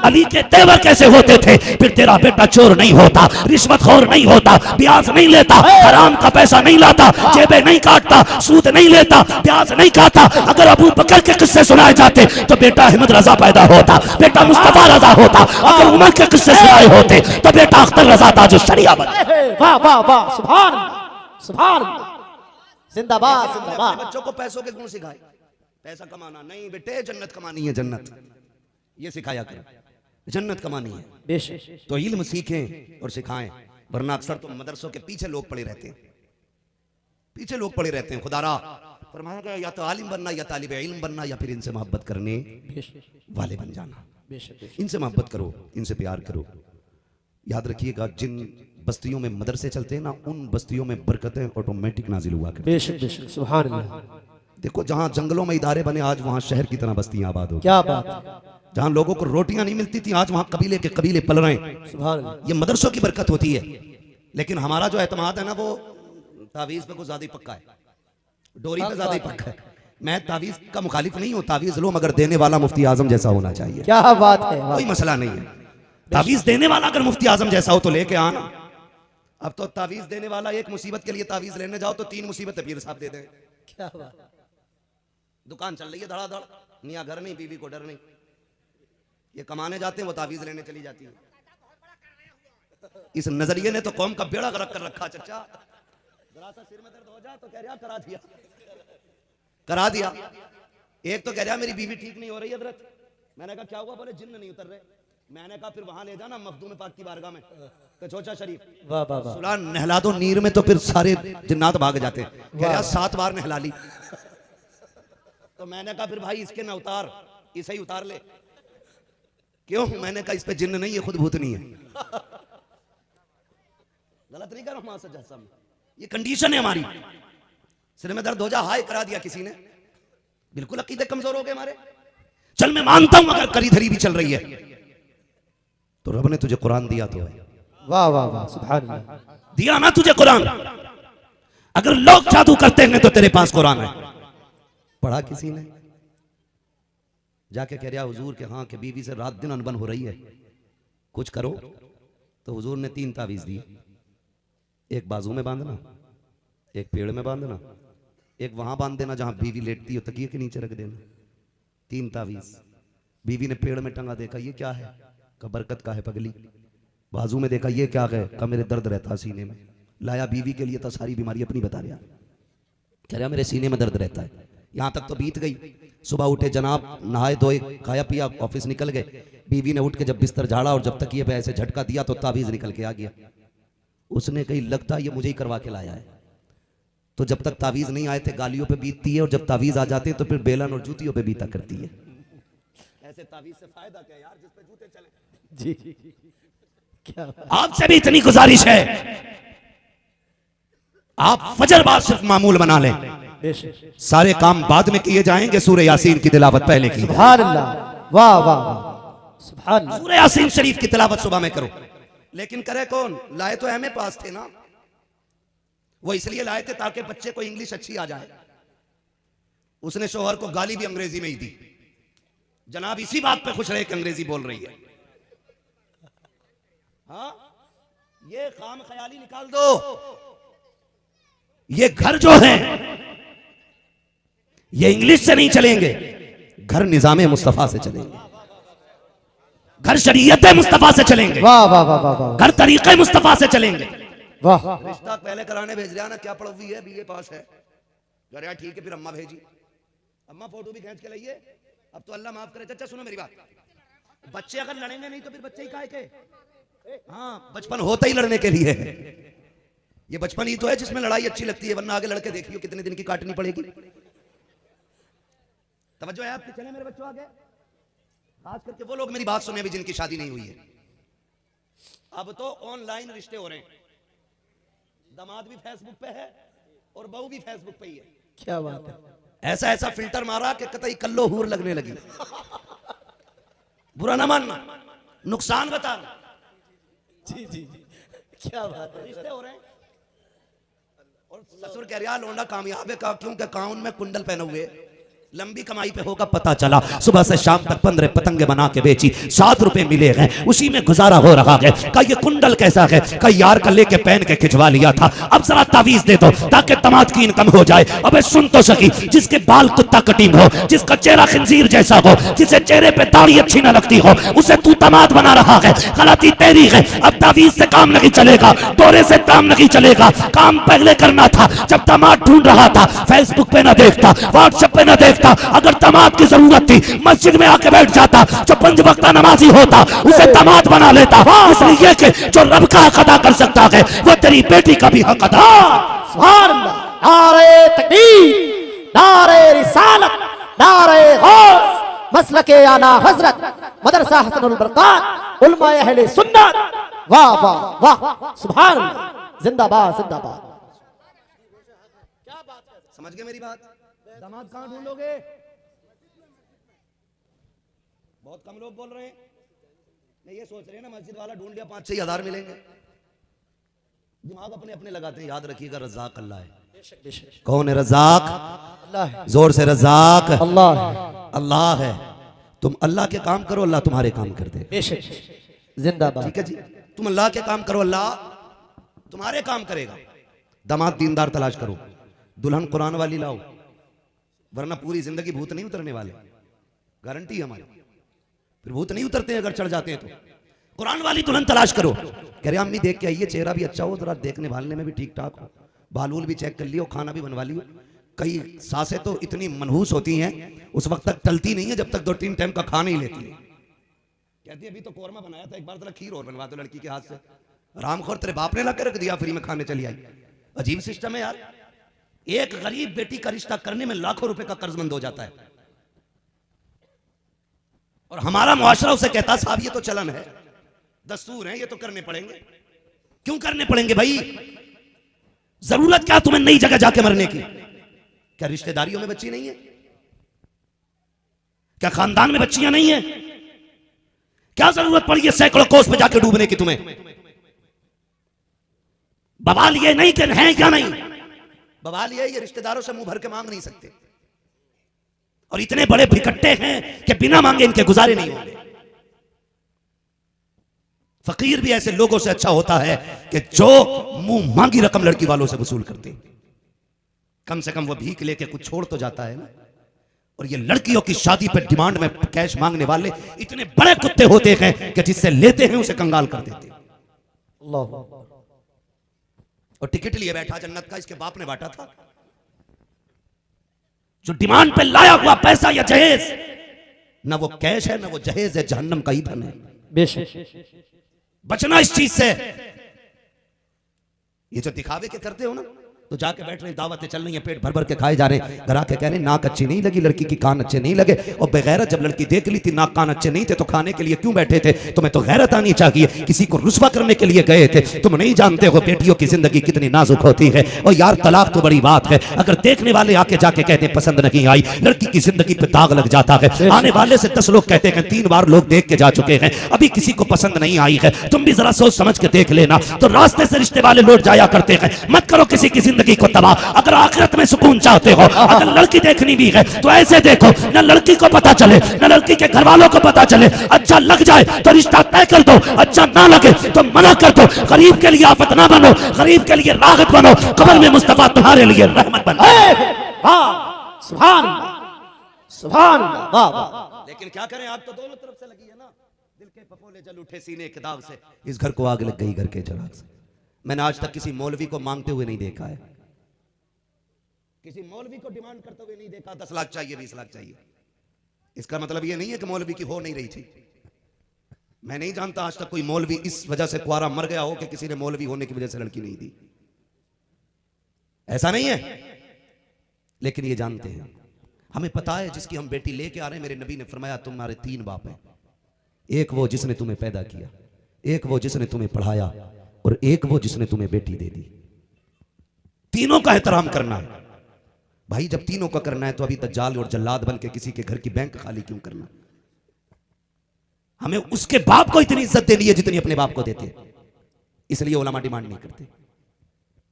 अली के तेवर कैसे होते थे। फिर तेरा बेटा चोर नहीं होता, रिश्वतखोर नहीं होता, ब्याज नहीं लेता, हराम का पैसा नहीं लाता, जेबें नहीं काटता, सूद नहीं लेता, ब्याज नहीं खाता। अगर अबू बकर के किस्से सुनाए जाते तो बेटा अहमद रजा पैदा होता, बेटा मुस्तफा रजा होता। अगर उमर के किस्से सुनाए होते तो बेटा अख्तर रजा ताज शरिया बना। वाह वाह वाह, सुभान अल्लाह, सुभान अल्लाह, जिंदाबाद जिंदाबाद। बच्चों को पैसों के गुण सिखाए, पैसा कमाना नहीं बेटे, जन्नत कमानी है, जन्नत ये सिखाया करो, जन्नत कमानी है। बेशक तो इल्म सीखें और सिखाएं, वरना अक्सर तो मदरसों के पीछे लोग पड़े रहते हैं, पीछे लोग पड़े रहते हैं। खुदारा फरमाया गया या तो आलिम बनना या तालिब इल्म बनना या फिर इनसे मोहब्बत करने वाले बन जाना। इनसे मोहब्बत करो, इनसे प्यार करो। याद रखिएगा जिन बस्तियों में मदरसे चलते हैं ना, उन बस्तियों में बरकतें ऑटोमेटिक नाजिल हुआ करती हैं। बेशक बेशक, सुभान अल्लाह। देखो जहां जंगलों में इदारे बने, आज वहां शहर की तरह बस्तियां आबाद हो। क्या बात है, जहां लोगों को रोटियां नहीं मिलती थी, आज वहां कबीले के कबीले पल रहे हैं। सुभान अल्लाह। ये मदरसों की बरकत होती है। लेकिन हमारा जो एतमाद है ना, वो तावीज़ पे कुछ ज्यादा ही पक्का है, डोरी पे ज्यादा ही पक्का है। मैं तावीज़ का मुखालिफ नहीं हूं, तावीज़ लो मगर देने वाला मुफ्ती आजम जैसा होना चाहिए। क्या बात है, कोई मसला नहीं है। तावीज़ देने वाला अगर मुफ्ती आजम जैसा हो तो लेके आना। अब तो तावीज़ देने वाला एक मुसीबत के लिए तावीज़ लेने जाओ तो 3 मुसीबतें पीर साहब दे दें। क्या बात, दुकान चल रही है धड़ाधड़, मियां घर नहीं, बीवी को डर नहीं, ये कमाने जाते हैं, वो तावीज़ लेने चली जाती है। इस नजरिए ने तो कौम का बेड़ा गर्क कर रखा। चचा जरा सा सिर में दर्द हो जाए तो कह रहा करा दिया, करा दिया। एक तो कह रहा मेरी बीवी ठीक नहीं हो रही हजरत। मैंने कहा क्या हुआ? बोले जिन्न नहीं उतर रहे। मैंने कहा फिर वहां ले जाना मखदूम पाक की बारगाह में, तो चोचा शरीफ वाह वाह वाह, सुला नहला दो नीर में, तो फिर सारे जिन्नात भाग जाते हैं। कह रहा 7 बार नहला ली। तो मैंने कहा फिर भाई इसके ना उतार, इसे ही उतार ले। क्यों? मैंने कहा इस पे जिन्न नहीं, ये खुद भूतनी है। गलत नहीं कर रहा हूं सज्जाद साहब, ये कंडीशन है हमारी। सिर में दर्द हो जा, हाय करा दिया किसी ने, बिल्कुल अकीदे कमजोर हो गए हमारे। चल मैं मानता हूं अगर करी धरी भी चल रही है तो रब ने तुझे कुरान दिया तो है। वाह वाह वाह, सुभान अल्लाह। दिया ना तुझे कुरान। अगर लोग जादू करते हैं तो तेरे पास कुरान है। पढ़ा किसी ने? जाके कह रहा हुजूर के हाँ के बीवी से रात दिन अनबन हो रही है, कुछ करो। तो हुजूर ने 3 तावीज़ दिए। एक बाजू में बांधना, एक पेड़ में बांधना, एक वहां बांध देना जहां बीवी लेटती हो, तकिए के नीचे रख देना। 3 तावीज़। बीवी ने पेड़ में टंगा, देखा ये क्या है? का बरकत का है पगली। बाजू में देखा ये क्या है? का मेरे दर्द रहता सीने में। लाया बीवी के लिए तो सारी बीमारी अपनी बता रहा, कह रहा मेरे सीने में दर्द रहता है। यहां तक तो बीत गई। सुबह उठे जनाब, नहाए धोए, खाया पिया, ऑफिस निकल गए। बीवी ने उठ के जब बिस्तर झाड़ा और जब तक ये पे ऐसे झटका दिया तो तावीज़ निकल के आ गया। उसने कही लगता ये मुझे ही करवा के लाया है। तो जब तक तावीज़ नहीं आए थे गालियों पे बीतती है, और जब तावीज़ आ जाते हैं तो फिर बेलन और जूतियों पे बीता करती है। ऐसे तावीज़ से फायदा क्या यार, जिस पे जूते चले। जी क्या बात, आपसे भी इतनी गुजारिश है, आप फजर बाद सिर्फ मामूल बना लें। बेशक, सारे काम बाद में किए जाएंगे, सूरह यासीन की तिलावत पहले की। सुभान अल्लाह, वाह वाह वाह, सुभान अल्लाह। सूरह यासीन शरीफ की तिलावत सुबह में करो। लेकिन करे कौन? लाए तो एमए पास थे ना, वो इसलिए लाए थे ताकि बच्चे को इंग्लिश अच्छी आ जाए। उसने शोहर को गाली भी अंग्रेजी में ही दी। जनाब इसी बात पे खुश रहे कि अंग्रेजी बोल रही है। हाँ, ये काम ख्याली निकाल दो। ये घर जो है ये इंग्लिश से नहीं चलेंगे, घर निजाम मुस्तफा से चलेंगे, घर शरीयत मुस्तफा से चलेंगे, वाह वाह वाह वाह वाह, घर तरीके मुस्तफा से चलेंगे। वाह, रिश्ता पहले कराने भेज रहा ना, क्या पढ़ी है? बीए पास है। अरे ठीक है, फिर अम्मा भेजी, अम्मा फोटो भी खींच के लाइए। अब तो अल्लाह माफ करे। चाचा सुनो मेरी बात, बच्चे अगर लड़ेंगे नहीं तो फिर बच्चे ही काहे के? हाँ, बचपन होता ही लड़ने के लिए है। ये बचपन ही तो है जिसमें लड़ाई अच्छी लगती है, वरना आगे लड़के देखियो कितने दिन की काटनी पड़ेगी। तवज्जो है आपकी? चले मेरे बच्चों आगे, खास करके वो लोग मेरी बात सुने भी जिनकी शादी नहीं हुई है। अब तो ऑनलाइन रिश्ते हो रहे हैं, दामाद भी फेसबुक पे है और बहू भी फेसबुक पे ही है। क्या बात है, ऐसा ऐसा फिल्टर मारा कि कतई कल्लो हूर लगने लगी। बुरा ना मानना, नुकसान बताना। जी जी, क्या बात है, रिश्ते हो रहे हैं और ससुर कह रहा लौंडा कामयाब है का? क्योंकि काउन में कुंडल पहने हुए लंबी कमाई पे होगा पता चला, सुबह से शाम तक 15 पतंगे बना के बेची, 7 रुपए मिले हैं, उसी में गुजारा हो रहा है। का ये कुंडल कैसा है, का यार का लेके पहन के खिंचवा लिया था, अब जरा तावीज दे दो ताकि तमाद की इनकम हो जाए। अबे सुन तो सकी, जिसके बाल कुत्ता कटिंग हो, जिसका चेहरा खंजीर जैसा हो, जिसे चेहरे पे दाढ़ी अच्छी न लगती हो, उसे तू तमाद बना रहा है, गलती तेरी है। अब तावीज से काम नहीं चलेगा, दौरे से काम नहीं चलेगा, काम पहले करना था जब तमाद ढूंढ रहा था, फेसबुक पे ना देखता, व्हाट्सएप पे ना देखता, अगर तमाद की जरूरत थी मस्जिद में आके बैठ जाता, जो 5 वक्त नमाजी होता उसे तमाद बना लेता। इसलिए कि जो रब का हक अदा कर सकता है वो तेरी बेटी का भी हक अदा। सुभान अल्लाह। नारे तकबीर, नारे रिसालत, नारे गौस, मसलके आला हजरत, मदरसा हसनुल बरकात, उलमा अहले सुन्नत। वाह वाह वाह, सुभान अल्लाह, जिंदाबाद जिंदाबाद। समझ गए मेरी बात? दामाद कहां ढूंढोगे? बहुत कम लोग बोल रहे हैं, नहीं ये सोच रहे हैं ना मस्जिद वाला ढूंढ लिया 5-6 हज़ार मिलेंगे। दिमाग अपने अपने लगाते हैं। याद रखिएगा रज़ाक अल्लाह है। कौन है रज़ाक? अल्लाह है। जोर से रज़ाक अल्लाह है। अल्लाह है। तुम अल्लाह के काम करो, अल्लाह तुम्हारे काम कर दे। बेशक, जिंदाबाद। ठीक है जी, तुम अल्लाह के काम करो, अल्लाह तुम्हारे काम करेगा। दामाद दीनदार तलाश करो, दुल्हन कुरान वाली लाओ, वरना पूरी जिंदगी भूत नहीं उतरने वाले, गारंटी है हमारी। फिर भूत नहीं उतरते हैं अगर चढ़ जाते हैं तो। कुरान वाली दुल्हन तलाश करो। कह रहे अम्मी देख के आइए, चेहरा भी अच्छा हो, जरा देखने भालने में भी ठीक ठाक हो, बालूल भी चेक कर लियो, खाना भी बनवा लियो। कई सासें तो इतनी मनहूस होती हैं उस वक्त तक टलती नहीं है जब तक 2-3 टाइम का खाना ही लेती है। कहती है अभी तो कौरमा बनाया था, एक बार जरा खीर और बनवा दो लड़की के हाथ से। रामखोर तेरे बाप ने ला के रख दिया, फ्री में खाने चली आई। अजीब सिस्टम है यार। एक गरीब बेटी का रिश्ता करने में लाखों रुपए का कर्जमंद हो जाता है, और हमारा मुआशरा उसे कहता साहब ये तो चलन है, दस्तूर है, ये तो करने पड़ेंगे। क्यों करने पड़ेंगे भाई? जरूरत क्या तुम्हें नई जगह जाके मरने की? क्या रिश्तेदारियों में बच्ची नहीं है? क्या खानदान में बच्चियां नहीं है? क्या जरूरत पड़ी है सैकड़ों कोस पे जाके डूबने की तुम्हें? बवाल ये नहीं कि है क्या नहीं, बवाल ये रिश्तेदारों से मुंह भर के मांग नहीं सकते, और इतने बड़े भिकट्टे हैं कि बिना मांगे इनके गुजारे नहीं होंगे। फकीर भी ऐसे लोगों से अच्छा होता है कि जो मुंह मांगी रकम लड़की वालों से वसूल करते, कम से कम वो भीख लेके कुछ छोड़ तो जाता है ना। और ये लड़कियों की शादी पे डिमांड में कैश मांगने वाले इतने बड़े कुत्ते होते हैं कि जिससे लेते हैं उसे कंगाल कर देते हैं। अल्लाह। और टिकट लिए बैठा जन्नत का, इसके बाप ने बांटा था। जो डिमांड पे लाया हुआ पैसा या जहेज, ना वो कैश है ना वो जहेज है, जहन्नम का ईंधन है। बेशक, बचना इस चीज से। ये जो दिखावे के करते हो ना, तो जाके बैठ रहे, दावतें चल रही हैं, पेट भर भर के खाए जा रहे हैं, घर आके कह रहे नाक अच्छी नहीं लगी लड़की की, कान अच्छे नहीं लगे। और बेगैरत जब लड़की देख ली थी नाक कान अच्छे नहीं थे तो खाने के लिए क्यों बैठे थे? तुम्हें तो गैरत आनी चाहिए। किसी को रुस्वा करने के लिए गए थे। तुम नहीं जानते हो बेटियों की जिंदगी कितनी नाजुक होती है। और यार तलाक तो बड़ी बात है, अगर देखने वाले आके जाके कहते हैं पसंद नहीं आई, लड़की की जिंदगी पे दाग लग जाता है। आने वाले से 10 लोग कहते हैं 3 बार लोग देख के जा चुके हैं, अभी किसी को पसंद नहीं आई है। तुम भी जरा सोच समझ के देख लेना। तो रास्ते से रिश्ते वाले लौट जाया करते हैं। मत करो किसी की जिंदगी को तबाह। अगर आखिरत में सुकून चाहते हो, अगर लड़की देखनी भी है तो ऐसे देखो न लड़की को पता चले न लड़की के घर वालों को पता चले। अच्छा लग जाए तो रिश्ता तय कर दो, अच्छा ना लगे तो मना कर दो। गरीब के लिए आफत ना बनो, गरीब के लिए राहत बनो, कब्र में मुस्तफा तुम्हारे लिए रहमत बनो। सुभान सुभान अल्लाह। लेकिन क्या करें, आप तो दोनों तरफ से लगी है ना। दिल के फफोले जल उठे सीने के दाग से, इस घर को आग लग गई घर के चिराग से। मैंने आज तक किसी मौलवी को मांगते हुए नहीं देखा है, किसी मौलवी को डिमांड करते हुए नहीं देखा 10 लाख चाहिए 20 लाख चाहिए। इसका मतलब यह नहीं है कि मौलवी की हो नहीं रही थी। मैं नहीं जानता आज तक कोई मौलवी इस वजह से कुआरा मर गया हो कि किसी ने मौलवी होने की वजह से लड़की नहीं दी। ऐसा नहीं है, लेकिन ये जानते हैं, हमें पता है जिसकी हम बेटी लेके आ रहे हैं, मेरे नबी ने फरमाया तुम्हारे 3 बाप हैं, एक वो जिसने तुम्हें पैदा किया, एक वो जिसने तुम्हें पढ़ाया, और एक वो जिसने तुम्हें बेटी दे दी। तीनों का एहतराम करना है भाई। जब तीनों का करना है तो अभी दज्जाल और जल्लाद बन के किसी के घर की बैंक खाली क्यों करना? हमें उसके बाप को इतनी इज्जत देनी है जितनी अपने बाप को देते हैं। इसलिए उलमा डिमांड नहीं करते।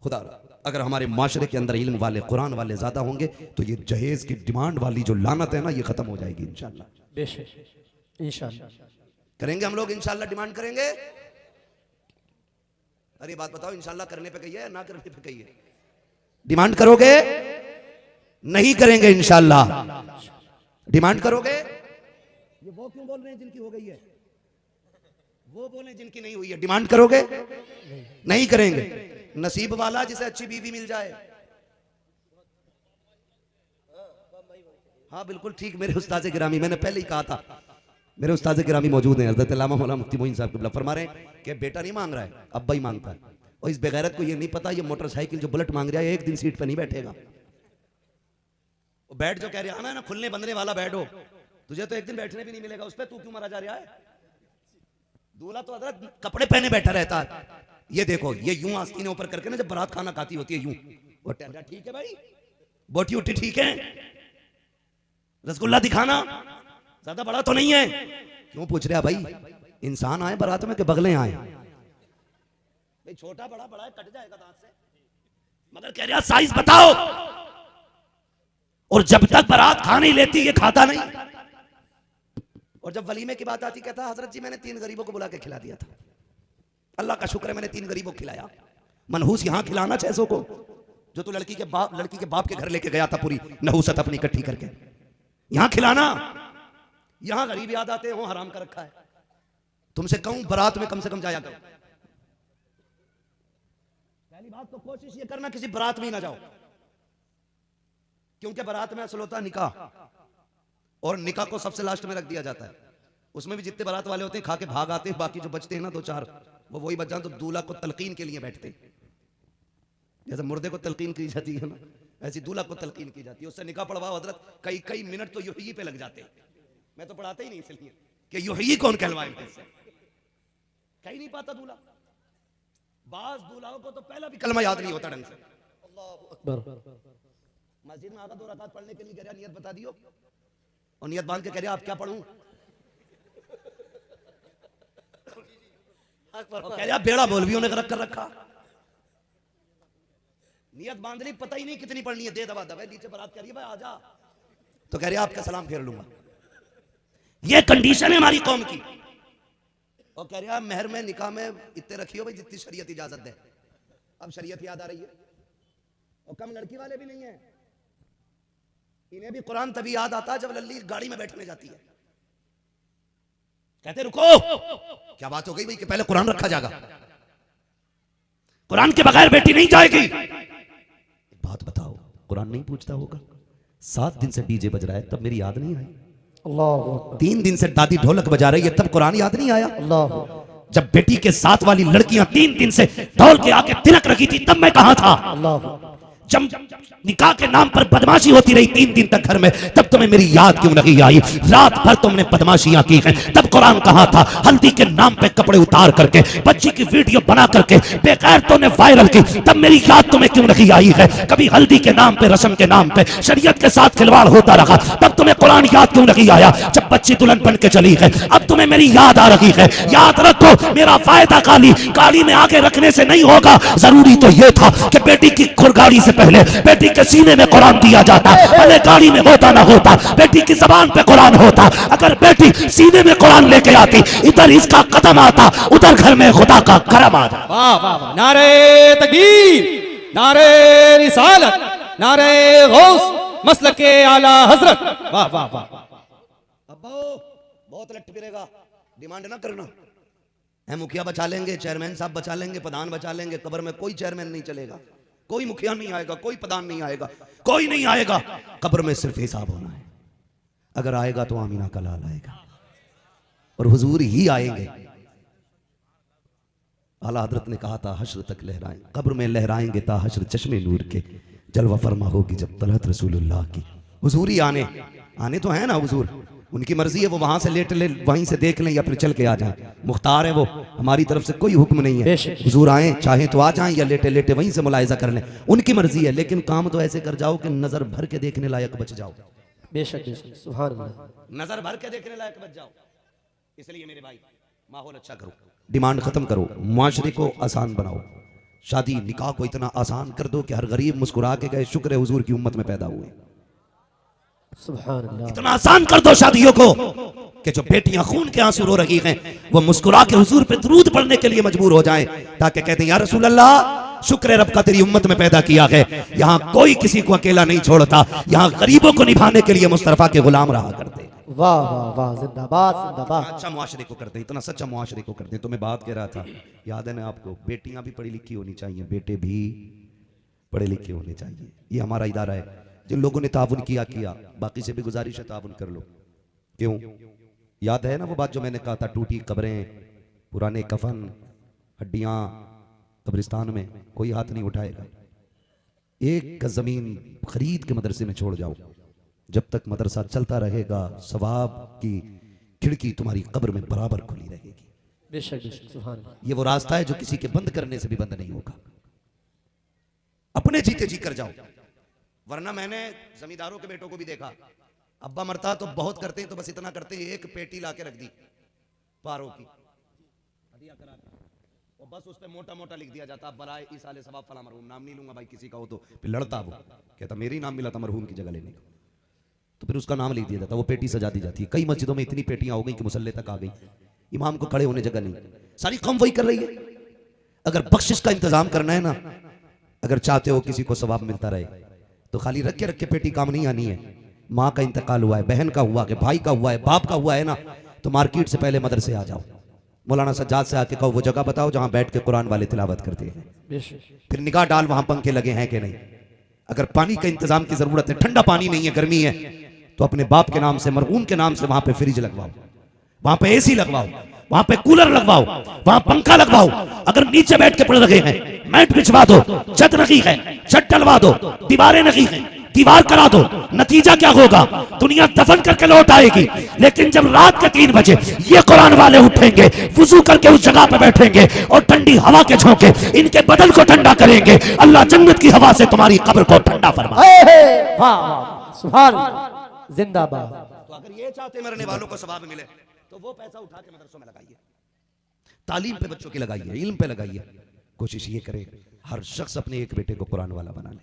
खुदा अगर हमारे माशरे के अंदर इल्म वाले कुरान वाले ज्यादा होंगे तो ये जहेज की डिमांड वाली जो लानत है ना ये खत्म हो जाएगी इंशाल्लाह। बेशक इंशाअल्लाह करेंगे हम लोग इंशाल्लाह, डिमांड करेंगे। अरे बात बताओ, इंशाल्लाह करने पे कहिए ना करने पे कहिए? डिमांड करोगे? नहीं करेंगे इंशाल्लाह। डिमांड करोगे? ये वो क्यों बोल रहे हैं जिनकी हो गई है? वो बोले जिनकी नहीं हुई है। डिमांड करोगे? नहीं करेंगे। नसीब वाला जिसे अच्छी बीवी मिल जाए। हाँ बिल्कुल ठीक, मेरे उस्ताद गिरामी, मैंने पहले ही कहा था, मेरे उस्ताद गिरामी मौजूद हैं, हज़रत अल्लामा मौलाना मुफ्ती मोइन साहब क़िबला फरमा रहे हैं कि बेटा नहीं मांग रहा है, अब्बा ही मांगता है। और इस बेगैरत को ये नहीं पता ये मोटरसाइकिल जो बुलेट मांग रहा है एक दिन सीट पर नहीं बैठेगा। बैठ जो कह रहा है ना खुलने बंधने वाला बैठ हो, तुझे तो एक दिन बैठने भी नहीं मिलेगा उस पर, तू क्यों मारा जा रहा है? दूल्हा तो हज़रत कपड़े पहने बैठा रहता है। ये देखो ये यूं आस्तीने ऊपर करके ना जब बारात खाना खाती होती है यूं, वो टहरा ठीक है भाई, बोटी उठी ठीक है, रसगुल्ला दिखाना ज्यादा बड़ा तो नहीं है। क्यों पूछ रहा भाई? इंसान आए बारात में कि बगले आए? भाई छोटा बड़ा बड़ा है, कट जाएगा दांत से। मगर कह रहा साइज बताओ, और जब तक बारात खा नहीं लेती ये खाता नहीं। और जब वलीमे की बात आती कहता हजरत जी मैंने 3 गरीबों को बुला के खिला दिया था, अल्लाह का शुक्र है मैंने 3 गरीबों को खिलाया। मनहूस यहां खिलाना 600 को, जो तू लड़की के बाप के घर लेके गया था पूरी नहूसत अपनी इकट्ठी करके, यहां खिलाना। यहां गरीब याद आते हो, हराम कर रखा है। तुमसे कहूं बारात में कम से कम जाया करो। पहली बात तो कोशिश ये करना किसी बारात में ही ना जाओ, क्योंकि बारात में असल होता निकाह, और निकाह को सबसे लास्ट में रख दिया जाता है। उसमें भी जितने बारात वाले होते हैं खा के भाग आते हैं, बाकी जो बचते हैं ना 2-4 वो वही बच जाते, तो दूल्हा को तलकीन के लिए बैठते। जैसे मुर्दे को तलकीन की जाती है ना, ऐसी दूल्हा को तलकीन की जाती है। उससे निकाह पढ़वाओ हजरत, कई मिनट तो युही पे लग जाते हैं। मैं तो पढ़ाता ही नहीं इसलिए कि युही कौन कहलवाए, कह ही नहीं पाता दूल्हा। बाज दूल्हाओं को तो पहला भी कलमा याद नहीं होता ढंग से। मस्जिद में आका 2 रकात पढ़ने के लिए कह रहा नियत बता दियो, और नियत बांध के कह रहा आप क्या पढ़ूं, और कह रहा बेड़ा मौलवियों ने रख कर रखा। नियत बांध ली, पता ही नहीं कितनी पढ़नी है, दे दबा दबा नीचे बारात कह रही है भाई आजा, तो कह रहा आपका सलाम फेर लूंगा। ये कंडीशन है हमारी कौम की। और कह रहा मेहर में निकाह में इतने रखियो भाई जितनी शरीयत इजाजत दे। अब शरीयत याद आ रही है, और कम लड़की वाले भी नहीं है, इन्हें भी कुरान तभी याद आता है जब लल्ली गाड़ी में बैठने जाती है। कहते रुको, क्या बात हो गई भाई कि पहले कुरान रखा जाएगा? कुरान के बगैर बेटी नहीं जाएगी। बात बताओ, कुरान नहीं पूछता होगा? 7 दिन से डीजे बज रहा है तब मेरी याद नहीं आई? अल्लाह 3 दिन से दादी ढोलक बजा रही है तब कुरान याद नहीं आया? अल्लाह जब बेटी के साथ वाली लड़कियां 3 दिन से दौड़ के आके तिलक रखी थी तब मैं कहां था? अल्लाह जब निकाह के नाम पर बदमाशी होती रही 3 दिन तक घर में, तब तुम्हें मेरी याद क्यों नहीं आई? रात भर तुमने बदमाशियां की हैं, तब कुरान कहा था? हल्दी के नाम पे कपड़े उतार करके बच्ची की वीडियो बना करके बेकार तुमने वायरल की, तब मेरी याद तुम्हें क्यों नहीं आई है? कभी हल्दी के नाम पे, रस्म के नाम पे शरीयत के साथ खिलवाड़ होता रहा, तब तुम्हें कुरान याद क्यों नहीं आया? जब बच्ची दुल्हन बन के चली है अब तुम्हें मेरी याद आ रही है। याद रखो मेरा फायदा गाड़ी में आगे रखने से नहीं होगा, जरूरी तो यह था कि बेटी की खुरगाड़ी से पहले बेटी के सीने में कुरान दिया जाता, भले गाड़ी में होता ना होता, बेटी की जबान पे कुरान होता। अगर बेटी सीने में कुरान लेके आती, इधर इसका कदम आता, उधर घर में खुदा का करम आता। वाह वाह वाह, नारे तकबीर, नारे रिसालत, नारे गौस, मसलके आला हजरत, वाह वाह वाह। अब्बो बहुत लट फिरेगा, डिमांड ना करना। हम मुखिया बचा लेंगे, चेयरमैन साहब बचा लेंगे, प्रधान बचा लेंगे, कब्र में कोई चेयरमैन नहीं चलेगा, कोई मुखिया नहीं आएगा, कोई प्रधान नहीं आएगा, कोई नहीं आएगा। कब्र में सिर्फ हिसाब होना है। अगर आएगा तो आमीना का लाल आएगा और हुजूर ही आएंगे। आला हजरत ने कहा था हश्र तक लहराएं, कब्र में लहराएंगे ता हश्र चश्मे नूर के, जलवा फरमा होगी जब तलहत रसूलुल्लाह की। हुजूर ही आने तो है ना हुजूर, उनकी मर्जी है, वो वहां से लेट ले, वहीं से देख लें या फिर चल के आ जाएं, मुख्तार है वो, हमारी तरफ से कोई हुक्म नहीं है। हुजूर आए चाहे तो आ जाएं या लेटे लेटे वहीं से मुलाहिजा कर लें, उनकी मर्जी है। लेकिन काम तो ऐसे कर जाओ कि नजर भर के देखने लायक बच जाओ। बेशक बेशक सुभान अल्लाह, नजर भर के देखने लायक बच जाओ। इसलिए मेरे भाई माहौल अच्छा करो, डिमांड खत्म करो, मुआशरे को आसान बनाओ, शादी निकाह को इतना आसान कर दो कि हर गरीब मुस्कुरा के कहे शुक्र है हुजूर की उम्मत में पैदा हुए। सुभान अल्लाह। इतना आसान कर दो शादियों को कि जो बेटियां खून के आंसू रो रही हैं वो मुस्कुरा के हुजूर पे दुरूद पढ़ने के लिए मजबूर हो जाएं, ताकि कहते हैं या रसूल अल्लाह शुक्र है रब का तेरी उम्मत में पैदा किया है। यहाँ कोई किसी को अकेला नहीं छोड़ता, यहाँ गरीबों को निभाने के लिए मुस्तफा के गुलाम रहा करते। वाह वाह वाह, जिंदाबाद जिंदाबाद। अच्छा मुआशरे को करते, इतना सच्चा मुआशरे को करते। तो मैं बात कह रहा था, याद है ना आपको, बेटियां भी पढ़ी लिखी होनी चाहिए, बेटे भी पढ़े लिखे होने चाहिए। ये हमारा इदारा है, जिन लोगों ने ताउन किया, बाकी से भी गुजारिश है ताउन कर लो। क्यों? याद है ना वो बात जो मैंने कहा था, टूटी कब्रें, पुराने कफन, हड्डियां कब्रिस्तान में, कोई हाथ नहीं उठाएगा। एक जमीन खरीद के मदरसे में छोड़ जाओ, जब तक मदरसा चलता रहेगा सवाब की खिड़की तुम्हारी कब्र में बराबर खुली रहेगी। बेशक बेशक, सुभान अल्लाह। ये वो रास्ता है जो किसी के बंद करने से भी बंद नहीं होगा। अपने जीते जी कर जाओ, वरना मैंने जमींदारों के बेटों को भी देखा, अब्बा मरता तो बहुत करते हैं, तो बस इतना करते हैं, एक पेटी लाके रख दी पारों की, और बस उस पे मोटा मोटा लिख दिया जाता, बराए इस साले सवाब फला मरहूम, नाम नहीं लूंगा भाई किसी का हो, तो फिर लड़ता वो, कहता मेरी नाम मिला था मरहूम की जगह लेने को, तो फिर उसका नाम लिख दिया जाता, वो पेटी सजा दी जाती है। कई मस्जिदों में इतनी पेटियां हो गई कि मुसल्ले तक आ गई, इमाम को खड़े होने जगह नहीं, सारी कौम वही कर रही है। अगर बख्शिश का इंतजाम करना है ना, अगर चाहते हो किसी को सवाब मिलता रहे, तो खाली रख के पेटी काम नहीं आनी है। माँ का इंतकाल हुआ है, बहन का हुआ है, भाई का हुआ है, बाप का हुआ है ना, तो मार्केट से पहले मदरसे आ जाओ, मौलाना सज्जाद से आके कहो वो जगह बताओ जहां बैठ के कुरान वाले तिलावत करते हैं, फिर निगाह डाल वहां पंखे लगे हैं कि नहीं। अगर पानी का इंतजाम की जरूरत है, ठंडा पानी नहीं है, गर्मी है, तो अपने बाप के नाम से, मरहूम के नाम से वहां पे फ्रिज लगवाओ, वहां पे एसी लगवाओ, वहां पे कूलर लगवाओ, वहां पंखा लगवाओ। अगर नीचे बैठ के पढ़ रहे हैं, मैट बिछवा दो, छत नहीं है, छत डलवा दो, दीवारें नहीं है, दीवार करा दो। नतीजा क्या होगा? दुनिया दफन करके लौट आएगी, लेकिन जब रात के 3 बजे ये कुरान वाले उठेंगे, वुजू करके उस जगह पे बैठेंगे और ठंडी हवा के झोंके इनके बदन को ठंडा करेंगे, अल्लाह जन्नत की हवा से तुम्हारी कब्र को ठंडा फरमाए। वाह वाह, सुभान अल्लाह, जिंदाबाद। तो अगर ये चाहते मरने वालों को सवाब मिले, तो वो पैसा उठा के मदरसों में लगाइए, तालीम पे बच्चों की लगाइए, इल्म पे लगाइए। कोशिश ये करें हर शख्स अपने एक बेटे को कुरान वाला बना ले,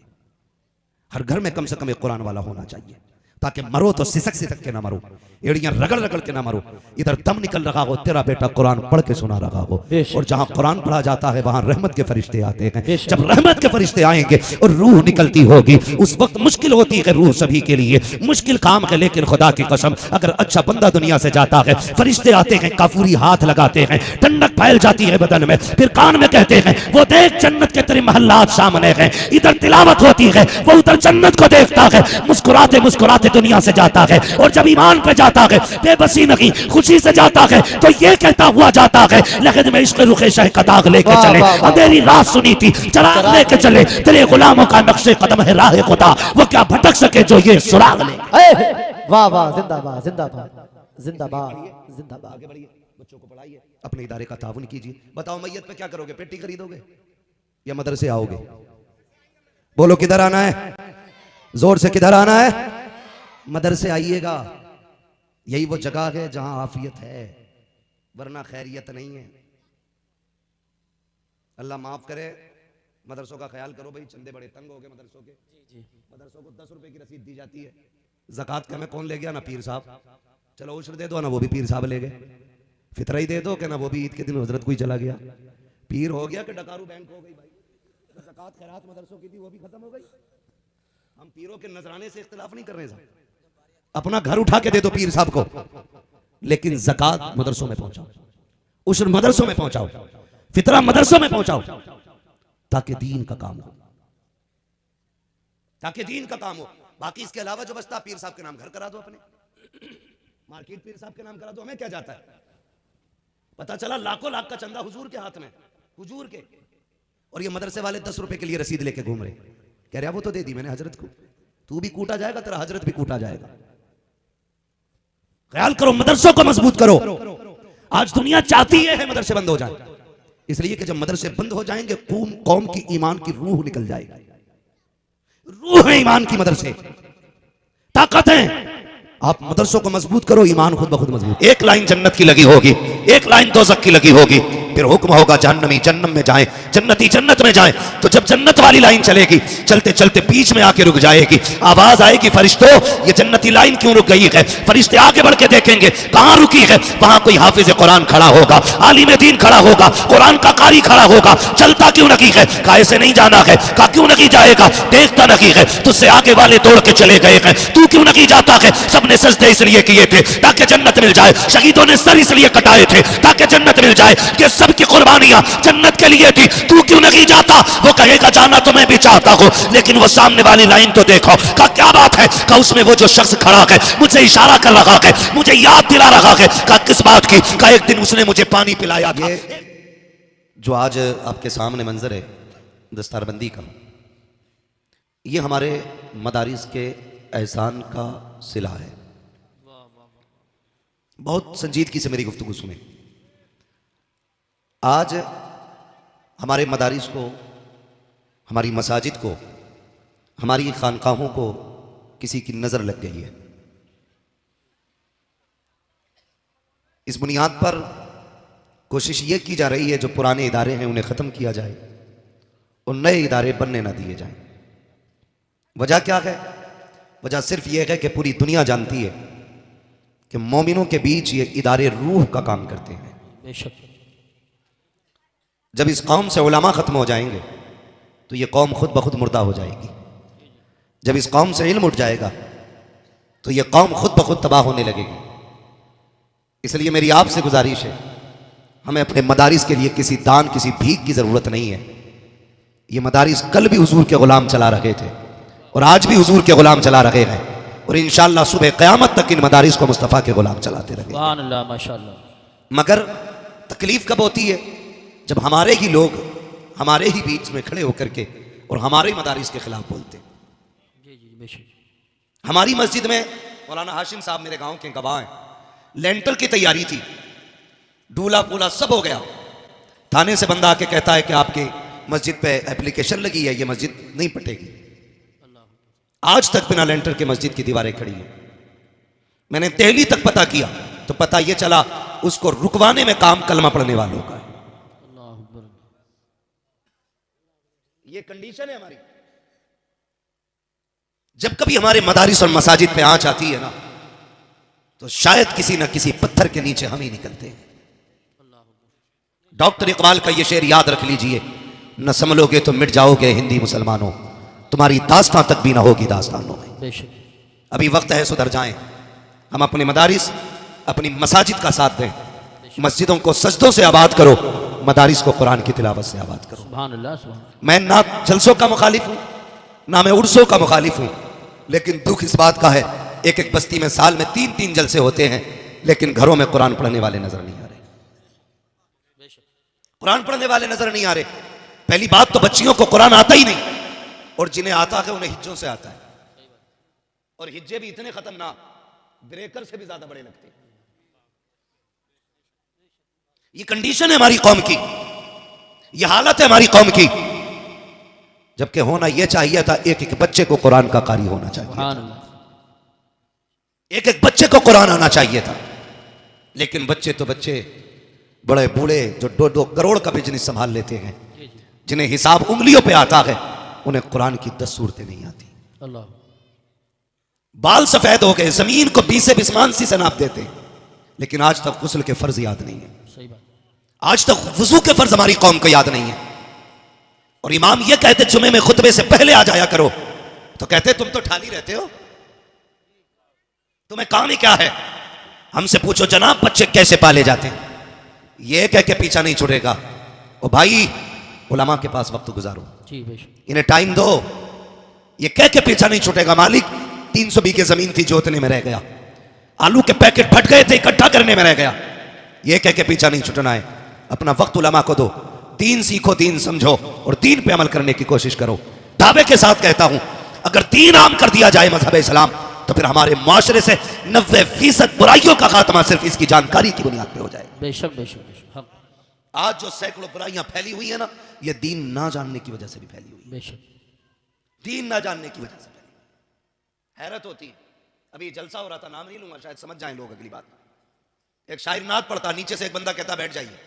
हर घर में कम से कम एक कुरान वाला होना चाहिए, ताकि मरो तो सिसक सिसक के ना मरो, एड़ियां रगड़ रगड़ के ना मरो। इधर दम निकल रहा हो, तेरा बेटा कुरान पढ़ के सुना रहा हो, और जहां कुरान पढ़ा जाता है वहां रहमत के फरिश्ते आते हैं। जब रहमत के फरिश्ते आएंगे और रूह निकलती होगी, उस वक्त मुश्किल होती है रूह सभी के लिए, मुश्किल काम है, लेकिन खुदा की कसम अगर अच्छा बंदा दुनिया से जाता है, फरिश्ते आते हैं, काफूरी हाथ लगाते हैं, ठंडक फैल जाती है बदन में, फिर कान में कहते हैं वो देख जन्नत के तेरे महल्लात सामने हैं। इधर तिलावत होती है, वो उधर जन्नत को देखता है, मुस्कुराते मुस्कुराते दुनिया से जाता है, और जब ईमान पे जाता है, बेबसी नहीं खुशी से जाता है, तो ये कहता हुआ जाता है लेकिन मैं इश्क़ रुख़ शह का दाग लेके चले, अंधेरी रात सुनी थी चराग लेके चले, तेरे गुलामों का नक्शे कदम है राह खुदा, वो क्या भटक सके जो ये सुराग ले। वाह वाह, जिंदाबाद जिंदाबाद जिंदाबाद जिंदाबाद। आगे बढ़िए, बच्चों को पढ़ाइए, अपने इदारे का ताउन कीजिए। बताओ मैयत पे क्या करोगे? पेटी खरीदोगे या मदरसे आओगे? बोलो किधर आना है? जोर से किधर आना है? मदरसे आइएगा, यही वो जगह है जहां आफियत है, वरना खैरियत नहीं है। अल्लाह माफ करे, मदरसों का ख्याल करो भाई, चंदे बड़े तंग हो गए मदरसों के। मदरसों को 10 रुपए की रसीद दी जाती है, ज़कात का में कौन ले गया? ना पीर साहब, चलो उश्र दे दो ना, वो भी पीर साहब ले गए। फितरा ही दे दो कि ना, वो भी ईद के दिन हजरत कोई चला गया। पीर हो गया कि डकारू बैंक हो गई भाई। ज़कात खैरात मदरसों की थी, वो भी खत्म हो गई। हम पीरों के नजराने से इख्तिलाफ नहीं कर रहे साहब, अपना घर उठा के दे दो पीर साहब को, लेकिन ज़कात मदरसों में पहुंचाओ, उश्र मदरसों में पहुंचाओ, फितरा मदरसों में पहुंचाओ, ताकि दीन का काम हो, ताकि दीन का काम हो। बाकी इसके अलावा जो बचता, पीर साहब के नाम घर करा दो, अपने मार्केट पीर साहब के नाम करा दो। हमें क्या जाता है? पता चला लाखों लाख का चंदा हुजूर के हाथ में, हुजूर के, और ये मदरसे वाले 10 रुपए के लिए रसीद लेके घूम रहे। कह रहा वो तो दे दी मैंने हजरत को, तू भी कूटा जाएगा, तेरा हजरत भी कूटा जाएगा। ख्याल करो, मदरसों को मजबूत करो। आज दुनिया चाहती है मदरसे बंद हो जाए, इसलिए कि जब मदरसे बंद हो जाएंगे कौम की ईमान की रूह निकल जाएगी। रूह है ईमान की मदरसे, ताकत है। आप मदरसों को मजबूत करो, ईमान खुद ब खुद मजबूत। एक लाइन जन्नत की लगी होगी, एक लाइन दोज़ख की लगी होगी, फिर हुक्म होगा जहन्नमी जन्नत में जाएं, जन्नती जन्नत में जाएं। तो जब जन्नत वाली लाइन चलेगी, चलते चलते बीच में आके रुक जाएगी, आवाज आएगी फरिश्तों ये जन्नती लाइन क्यों रुक गई है? फरिश्ते आगे बढ़ के देखेंगे कहां रुकी है, वहां कोई हाफिज कुरान खड़ा होगा, आलिम दीन खड़ा होगा, कुरान का कारी खड़ा होगा। चलता क्यों नहीं है? कहा ऐसे नहीं जाना है। कहा क्यों नहीं जाएगा? देखता नहीं है, तुझसे आगे वाले दौड़ के चले गए हैं, तू क्यों नहीं जाता है? सबने सजदे इसलिए किए थे ताकि जन्नत मिल जाए, शहीदों ने सर इसलिए कटाए थे ताकि जन्नत मिल जाए, कि सबकी कुर्बानियां जन्नत के लिए थी, तू क्यों नहीं जाता? वो कहेगा जाना तो मैं भी चाहता हूं, लेकिन वो सामने वाली लाइन तो देखो। कहा क्या बात है? कहा उसमें वो जो शख्स खड़ा है मुझे इशारा कर रहा है, मुझे याद दिला रहा है। कहा किस बात की? कहा एक दिन उसने मुझे पानी पिलाया था। जो आज आपके सामने मंजर है दस्तारबंदी का, ये हमारे मदारिस के एहसान का सिला है। बहुत संजीदगी से मेरी गुफ्तगू सुने। आज हमारे मदारिस को, हमारी मसाजिद को, हमारी खानकाहों को किसी की नजर लग गई है। इस बुनियाद पर कोशिश ये की जा रही है जो पुराने इदारे हैं उन्हें ख़त्म किया जाए और नए इदारे बनने ना दिए जाएं। वजह क्या है? वजह सिर्फ यह है कि पूरी दुनिया जानती है कि मोमिनों के बीच ये इदारे रूह का काम करते हैं। बेशक जब इस कौम से उलमा ख़त्म हो जाएंगे तो ये कौम खुद ब खुद मुर्दा हो जाएगी। जब इस कौम से इल्म उठ जाएगा तो ये कौम खुद ब खुद तबाह होने लगेगी। इसलिए मेरी आपसे गुजारिश है, हमें अपने मदारिस के लिए किसी दान, किसी भीख की ज़रूरत नहीं है। ये मदारिस कल भी हुजूर के ग़ुलाम चला रहे थे और आज भी हुजूर के ग़ुलाम चला रहे हैं और इंशाअल्लाह सुबह क़यामत तक इन मदारिस को मुस्तफ़ा के ग़ुलाम चलाते रहेंगे। सुभान अल्लाह, माशाअल्लाह। मगर तकलीफ कब होती है? जब हमारे ही लोग हमारे ही बीच में खड़े होकर के और हमारे मदारिस के खिलाफ बोलते। हमारी मस्जिद में मौलाना हाशिम साहब मेरे गांव के गवाह हैं, लेंटर की तैयारी थी, डूला पूला सब हो गया। थाने से बंदा आके कहता है कि आपके मस्जिद पे एप्लीकेशन लगी है, ये मस्जिद नहीं पटेगी। आज तक बिना लेंटर के मस्जिद की दीवारें खड़ी हैं। मैंने दिल्ली तक पता किया तो पता यह चला उसको रुकवाने में काम कलमा पढ़ने वालों का है। ये कंडीशन है हमारी। जब कभी हमारे मदारिस और मसाजिद पे आंच आती है ना, तो शायद किसी न किसी पत्थर के नीचे हम ही निकलते हैं। डॉक्टर इकबाल का ये शेर याद रख लीजिए, न संभलोगे तो मिट जाओगे हिंदी मुसलमानों, तुम्हारी दास्तां तक भी ना होगी दास्तानों में। अभी वक्त है सुधर जाएं। हम अपने मदारिस, अपनी मसाजिद का साथ दें। मस्जिदों को सजदों से आबाद करो, मदारिस को कुरान की तिलावत से आबाद करो। सुभान अल्लाह, सुभान। मैं ना जलसों का मुखालिफ हूं ना मैं उर्सों का मुखालिफ हूं, लेकिन दुख इस बात का है एक एक बस्ती में साल में 3-3 जलसे होते हैं, लेकिन घरों में कुरान पढ़ने वाले नजर नहीं आ रहे। कुरान पढ़ने वाले नजर नहीं आ रहे। पहली बात तो बच्चियों को कुरान आता ही नहीं, और जिन्हें आता है उन्हें हिज्जों से आता है, और हिज्जे भी इतने खतरनाक, ब्रेकर से भी ज्यादा बड़े लगते हैं। ये कंडीशन है हमारी कौम की, ये हालत है हमारी कौम की। जबकि होना यह चाहिए था एक एक बच्चे को कुरान का कारी होना चाहिए, एक एक बच्चे को कुरान आना चाहिए था। लेकिन बच्चे तो बच्चे, बड़े बूढ़े जो 2-2 करोड़ का बिजनेस संभाल लेते हैं, जिन्हें हिसाब उंगलियों पे आता है, उन्हें कुरान की 10 सूरतें नहीं आती। अल्लाह। बाल सफेद हो गए, जमीन को 20 बिस्मान से नाप देते हैं, लेकिन आज तक गुस्ल के फर्ज याद नहीं है। सही बात। आज तक वुजू के फर्ज हमारी कौम को याद नहीं है। और इमाम ये कहते जुमे में खुतबे से पहले आ जाया करो, तो कहते तुम तो ठाली रहते हो, तुम्हें काम ही क्या है? हमसे पूछो जनाब बच्चे कैसे पाले जाते हैं, ये कह के पीछा नहीं छुड़ेगा। ओ भाई उलमा के पास वक्त गुजारो, इन्हें टाइम दो, ये कह के पीछा नहीं छूटेगा। मालिक 300 बीघे जमीन थी जोतने में रह गया, आलू के पैकेट फट गए थे इकट्ठा करने में रह गया, ये कह के पीछा नहीं छूटना है। अपना वक्त उलमा को दो, दीन सीखो, दीन समझो और दीन पे अमल करने की कोशिश करो। दावे के साथ कहता हूं, अगर दीन आम कर दिया जाए मजहब इस्लाम, तो फिर हमारे मुआशरे से 90% बुराइयों का खात्मा सिर्फ इसकी जानकारी की बुनियाद पे हो जाए। बेशक बेशक बेशक। आज जो सैकड़ों बुराइयां फैली हुई है ना, ये दीन ना जानने की वजह से भी फैली हुई है। बेशक दीन ना जानने की वजह से फैली। हैरत होती है, अभी जलसा हो रहा था, नाम नहीं लूंगा, शायद समझ जाएं लोग अगली बात। एक शायर नात पढ़ता, नीचे से एक बंदा कहता बैठ जाइए,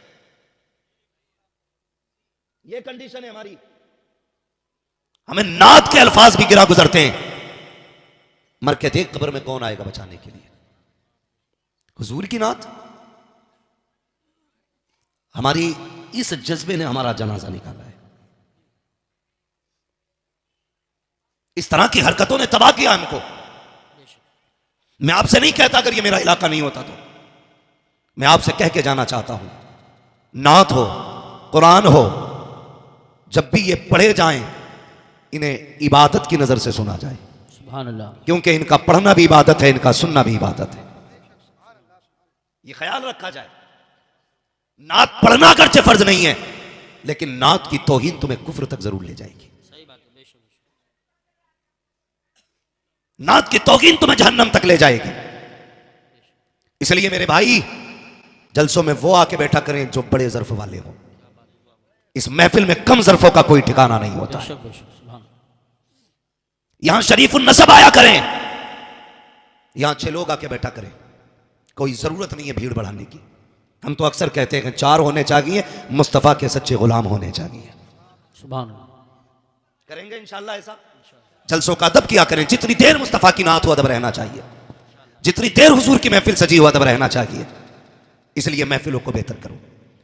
ये कंडीशन है हमारी। हमें नात के अल्फाज भी गिरा गुजरते हैं। मर के देख कब्र में कौन आएगा बचाने के लिए। हुजूर की नात। हमारी इस जज्बे ने हमारा जनाजा निकाला है। इस तरह की हरकतों ने तबाह किया हमको। मैं आपसे नहीं कहता अगर ये मेरा इलाका नहीं होता तो, मैं आपसे कह के जाना चाहता हूं, नात हो, कुरान हो, जब भी ये पढ़े जाएं इन्हें इबादत की नजर से सुना जाए। सुभान अल्लाह। क्योंकि इनका पढ़ना भी इबादत है, इनका सुनना भी इबादत है। ये ख्याल रखा जाए। नात पढ़ना अगरचे फर्ज नहीं है, लेकिन नात की तौहीन तुम्हें कुफ्र तक जरूर ले जाएगी। नात की तौहीन तुम्हें जहन्नम तक ले जाएगी। इसलिए मेरे भाई, जलसों में वो आके बैठा करें जो बड़े ज़र्फ वाले हों। इस महफिल में कम ज़र्फों का कोई ठिकाना नहीं होता है। यहां शरीफुन नसब आया करें, यहां 6 लोग आके बैठा करें। कोई जरूरत नहीं है भीड़ बढ़ाने की। हम तो अक्सर कहते हैं कि 4 होने चाहिए, मुस्तफा के सच्चे गुलाम होने चाहिए। सुभान अल्लाह। करेंगे इंशाअल्लाह ऐसा। जलसों का अदब किया करें। जितनी देर मुस्तफा की नात हो अदब रहना चाहिए, जितनी देर हुजूर की महफिल सजी हो अदब रहना चाहिए। इसलिए महफिलों को बेहतर करो।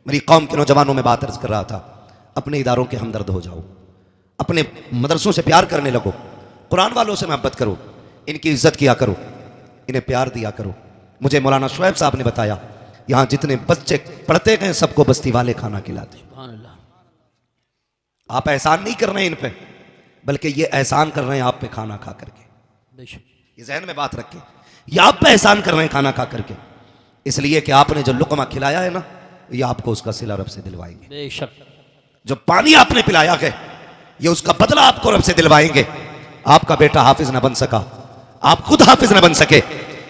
मेरी कौम के नौजवानों में बात अर्ज कर रहा था, अपने इदारों के हमदर्द हो जाओ, अपने मदरसों से प्यार करने लगो, कुरान वालों से मोहब्बत करो, इनकी इज्जत किया करो, इन्हें प्यार दिया करो। मुझे मौलाना शुएब साहब ने बताया, यहां जितने बच्चे पढ़ते गए सबको बस्ती वाले खाना खिलाते। सुभान अल्लाह। आप एहसान नहीं कर रहे हैं इन पे, बल्कि ये एहसान कर रहे हैं आप पे खाना खा करके। बेशक। ये जहन में बात रखें, ये आप पे एहसान कर रहे हैं खाना खा करके, इसलिए कि आपने जो लुकमा खिलाया है ना, ये आपको उसका सिला रब से दिलवाएंगे। बेशक। जो पानी आपने पिलाया है, ये उसका बदला आपको रब से दिलवाएंगे। आपका बेटा हाफिज ना बन सका, आप खुद हाफिज ना बन सके,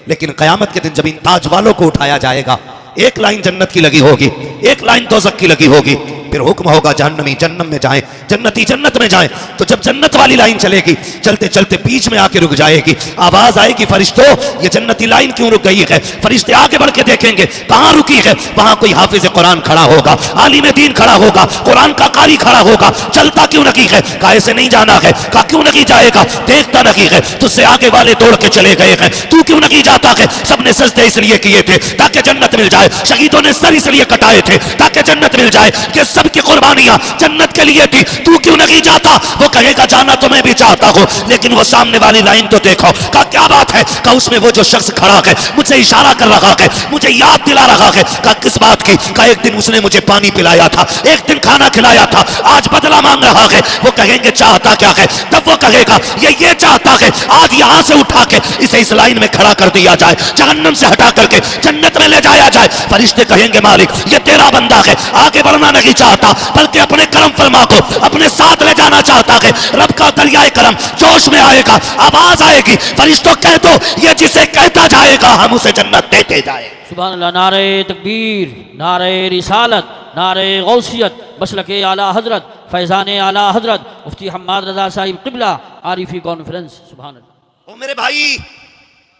लेकिन कयामत के दिन जब इन ताज वालों को उठाया जाएगा, एक लाइन जन्नत की लगी होगी, एक लाइन दोज़ख की लगी होगी, फिर हुक्म होगा जहन्नमी जन्नत में जाएं, जन्नती जन्नत में जाएं। तो जब जन्नत वाली लाइन चलेगी, चलते चलते बीच में आके रुक जाएगी, आवाज आएगी, फरिश्तों ये जन्नती लाइन क्यों रुक गई है? फरिश्ते आगे बढ़ के देखेंगे कहां रुकी है, वहां कोई हाफिज कुरान खड़ा होगा, आलिम दीन खड़ा होगा, कुरान का कारी खड़ा होगा। चलता क्यों नहीं है? काहे से नहीं जाना है? का क्यों नहीं जाएगा? देखता नहीं है, तुझसे आगे वाले दौड़ के चले गए हैं, तू क्यों नहीं जाता है? सबने सजदे इसलिए किए थे ताकि जन्नत मिल जाए, शहीदों ने सर इसलिए कटाए थे ताकि जन्नत मिल जाए। ये सबकी कुर्बानियां जन्नत के लिए थी, तू क्यों नहीं जाता? वो कहेगा जाना तो मैं भी चाहता हूं, लेकिन वो सामने वाली लाइन तो देखो। का क्या बात है? का उसमें वो जो शख्स खड़ा है मुझे इशारा कर रहा है, मुझे याद दिला रहा है। का किस बात की? का एक दिन उसने मुझे पानी पिलाया था, एक दिन खाना खिलाया था, आज बदला मांग रहा है। वो कहेंगे चाहता क्या है? तब वो कहेगा ये चाहता है आज यहां से उठा के इसे इस लाइन में खड़ा कर दिया जाए, जहन्नम से हटा करके जन्नत में ले जाया जाए। फरिश्ते कहेंगे मालिक ये तेरा बंदा है, आगे बढ़ना नहीं चाहता, बल्कि अपने करम फरमा को अपने साथ ले जाना चाहता है। रब का दरियाए करम जोश में आएगा, आवाज आएगी, फरिश्तों कह दो ये जिसे कहता जाएगा हम उसे जन्नत देते जाए। सुभान अल्लाह। नारे तकबीर, नारे रिसालत, नारे गौसियत, मसलके आला हजरत, फैजान आला हजरत, मुफ्ती हम्माद रजा साहिब क़िबला, आरिफी कॉन्फ्रेंस। सुभान अल्लाह। ओ मेरे भाई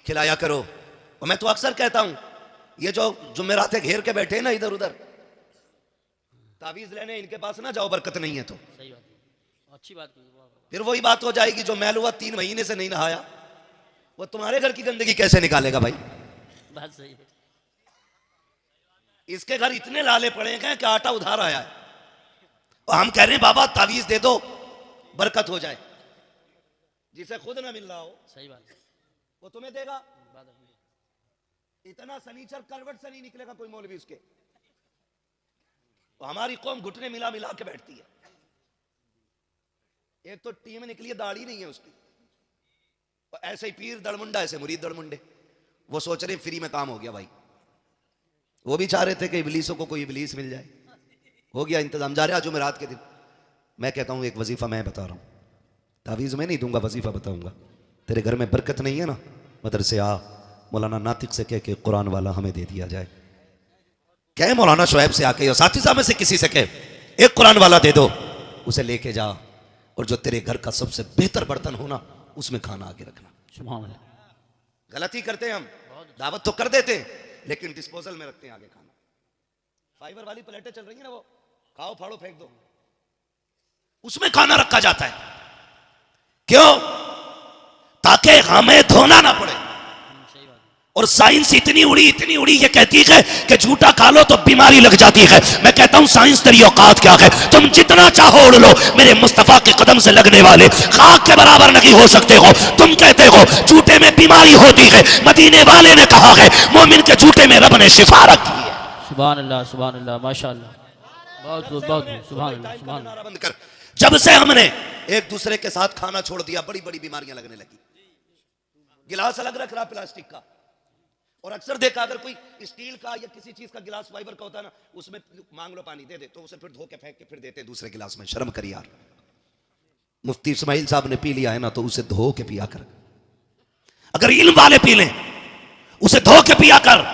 खिलाया करो। और मैं तो अक्सर कहता हूं, ये जो जुमेरातें घेर के बैठे ना इधर उधर तावीज लेने, इनके पास ना जाओ, बरकत नहीं है तो। सही बात है, अच्छी बात की। फिर वही बात हो जाएगी, जो मैल हुआ 3 महीने से नहीं नहाया, वो तुम्हारे घर की गंदगी कैसे निकालेगा भाई? बात सही है। इसके घर इतने लाले पड़े हैं कि आटा उधार आया है, और हम कह रहे हैं बाबा तावीज दे दो बरकत हो जाए। जिसे खुद ना मिल रहा हो, सही बात है, वो तुम्हें देगा। इतना सनीचर करवट से नहीं निकलेगा कोई मौलवी उसके। तो हमारी कौम घुटने मिला मिला के बैठती है। एक तो टीम निकली है, दाढ़ी नहीं है उसकी, और ऐसे ही पीर दड़मुंडा, ऐसे मुरीद दड़मुंडे, वो सोच रहे फ्री में काम हो गया भाई। वो भी चाह रहे थे कि इबलीसों को कोई इबलीस मिल जाए। हो गया इंतजाम, जा रहे आज जुमेरात के दिन। मैं कहता हूं एक वजीफा मैं बता रहा हूं, तावीज़ में नहीं दूंगा, वजीफा बताऊंगा। तेरे घर में बरकत नहीं है ना, मदरसे आ, मौलाना नातिक से कह के कुरान वाला हमें दे दिया जाए। कह मौलाना शुएब से आके, और साथी साहब में से किसी से कह एक कुरान वाला दे दो, उसे लेके जा, और जो तेरे घर का सबसे बेहतर बर्तन हो ना, उसमें खाना आगे रखना। सुभान अल्लाह। गलती करते हैं हम, दावत तो कर देते हैं, लेकिन डिस्पोजल में रखते हैं आगे खाना। फाइबर वाली प्लेटें चल रही है ना, वो खाओ फाड़ो फेंक दो। उसमें खाना रखा जाता है। क्यों? ताकि हमें धोना ना पड़े। और साइंस इतनी उड़ी ये कहती है कि झूठा खा लो तो बीमारी लग जाती है। मैं कहता हूं साइंस तेरी औकात क्या है? तुम जितना चाहो उड़ लो, मेरे मुस्तफा के कदम से लगने वाले खाक के बराबर नहीं हो सकते हो। तुम कहते हो झूठे में बीमारी होती है, मदीने वाले ने कहा है मोमिन के झूठे में रब ने शिफा रखी है। सुभान अल्लाह माशाअल्लाह, बहुत खूब बहुत खूब, सुभान अल्लाह सुभान अल्लाह। बंद कर। जब से हमने एक दूसरे के साथ खाना छोड़ दिया, बड़ी बड़ी बीमारियां लगने लगी। गिलास अलग रख रहा प्लास्टिक का, और अक्सर देखा अगर कोई स्टील का या किसी चीज का गिलास फाइबर का होता है ना, उसमें मांग लो पानी दे दे तो उसे फिर धो के फेंक के फिर देते दूसरे गिलास में। शर्म कर यार, मुफ्ती इस्माइल साहब ने पी लिया है ना तो उसे धो के पिया कर। अगर इल्म वाले पी लें उसे धो के पिया कर।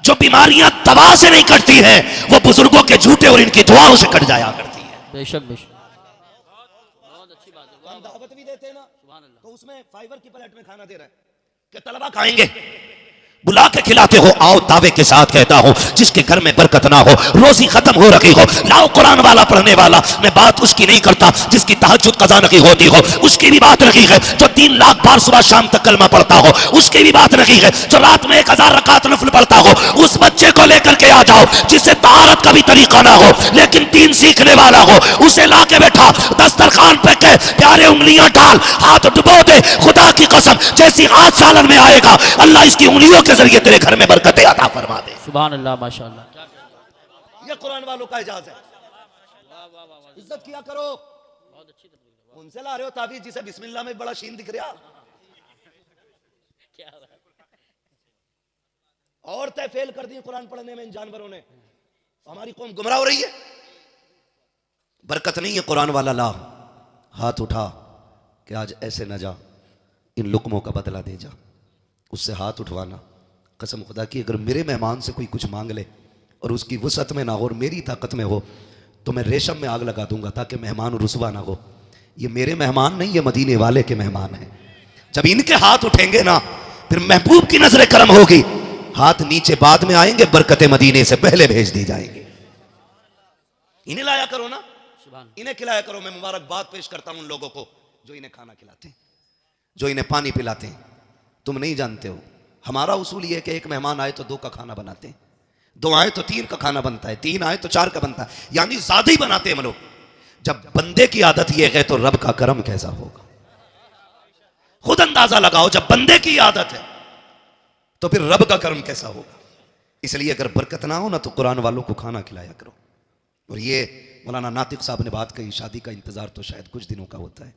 जो बीमारियां दवा से नहीं कटती है वो बुजुर्गों के झूठे और इनकी दुआओं से कट जाया करती है। बेशक बेशक, बहुत अच्छी बात है। हम दावत भी देते हैं ना तो उसमें फाइबर की प्लेट में खाना दे रहा है कि तलबा खाएंगे, बुला के खिलाते हो। आओ दावे के साथ कहता हूं जिसके घर में बरकत ना हो, रोजी खत्म हो रखी हो, लाओ कुरान वाला पढ़ने वाला। मैं बात उसकी नहीं करता जिसकी तहज्जुद कज़ा नहीं होती हो, उसकी भी बात नहीं है। जो 3 लाख बार सुबह शाम तक कलमा पढ़ता हो, उसकी भी बात नहीं है। जो रात में 1000 रकात नफल पढ़ता हो, उस बच्चे को लेकर के आ जाओ जिससे तहारत का भी तरीका ना हो लेकिन 3 सीखने वाला हो। उसे ला के बैठा दस्तरखान पे के प्यारे उंगलियां डाल, हाथ डुबो दे। खुदा की कसम जैसी हाथ सालन में आएगा अल्लाह इसकी उंगलियों के जरिए तेरे घर में बरकतें अता फरमा दे। सुभान अल्लाह माशाअल्लाह। ये कुरान वालों का एजाज है। इज्जत किया करो। उनसे ला रहे हो ताबीज जिसे बिस्मिल्लाह में बड़ा शीन दिख रहा। और तय फेल कर दी कुरान पढ़ने में इन जानवरों ने। हमारी कौम गुमराह हो रही है। बरकत नहीं है कुरान वाला ला, हाथ उठा कि आज ऐसे न जा, इन लुकमों का बदला दे जा। उससे हाथ उठवाना। कसम खुदा की अगर मेरे मेहमान से कोई कुछ मांग ले और उसकी वसअत में ना हो और मेरी ताकत में हो तो मैं रेशम में आग लगा दूंगा ताकि मेहमान रुसवा ना हो। ये मेरे मेहमान नहीं, ये मदीने वाले के मेहमान हैं। जब इनके हाथ उठेंगे ना फिर महबूब की नजर करम होगी। हाथ नीचे बाद में आएंगे, बरकतें मदीने से पहले भेज दी जाएंगी। इन्हें लाया करो ना, इन्हें खिलाया करो। मैं मुबारकबाद पेश करता हूं उन लोगों को जो इन्हें खाना खिलाते हैं, जो इन्हें पानी पिलाते हैं। तुम नहीं जानते हो हमारा उसूल ये है कि एक मेहमान आए तो 2 का खाना बनाते हैं, 2 आए तो 3 का खाना बनता है, 3 आए तो 4 का बनता है, यानी ज्यादा ही बनाते हैं हम लोग। जब बंदे की आदत ये है तो रब का करम कैसा होगा? खुद अंदाजा लगाओ। जब बंदे की आदत है तो फिर रब का करम कैसा होगा? इसलिए अगर बरकत ना हो ना तो कुरान वालों को खाना खिलाया करो। और ये मौलाना नातिक साहब ने बात कही, शादी का इंतजार तो शायद कुछ दिनों का होता है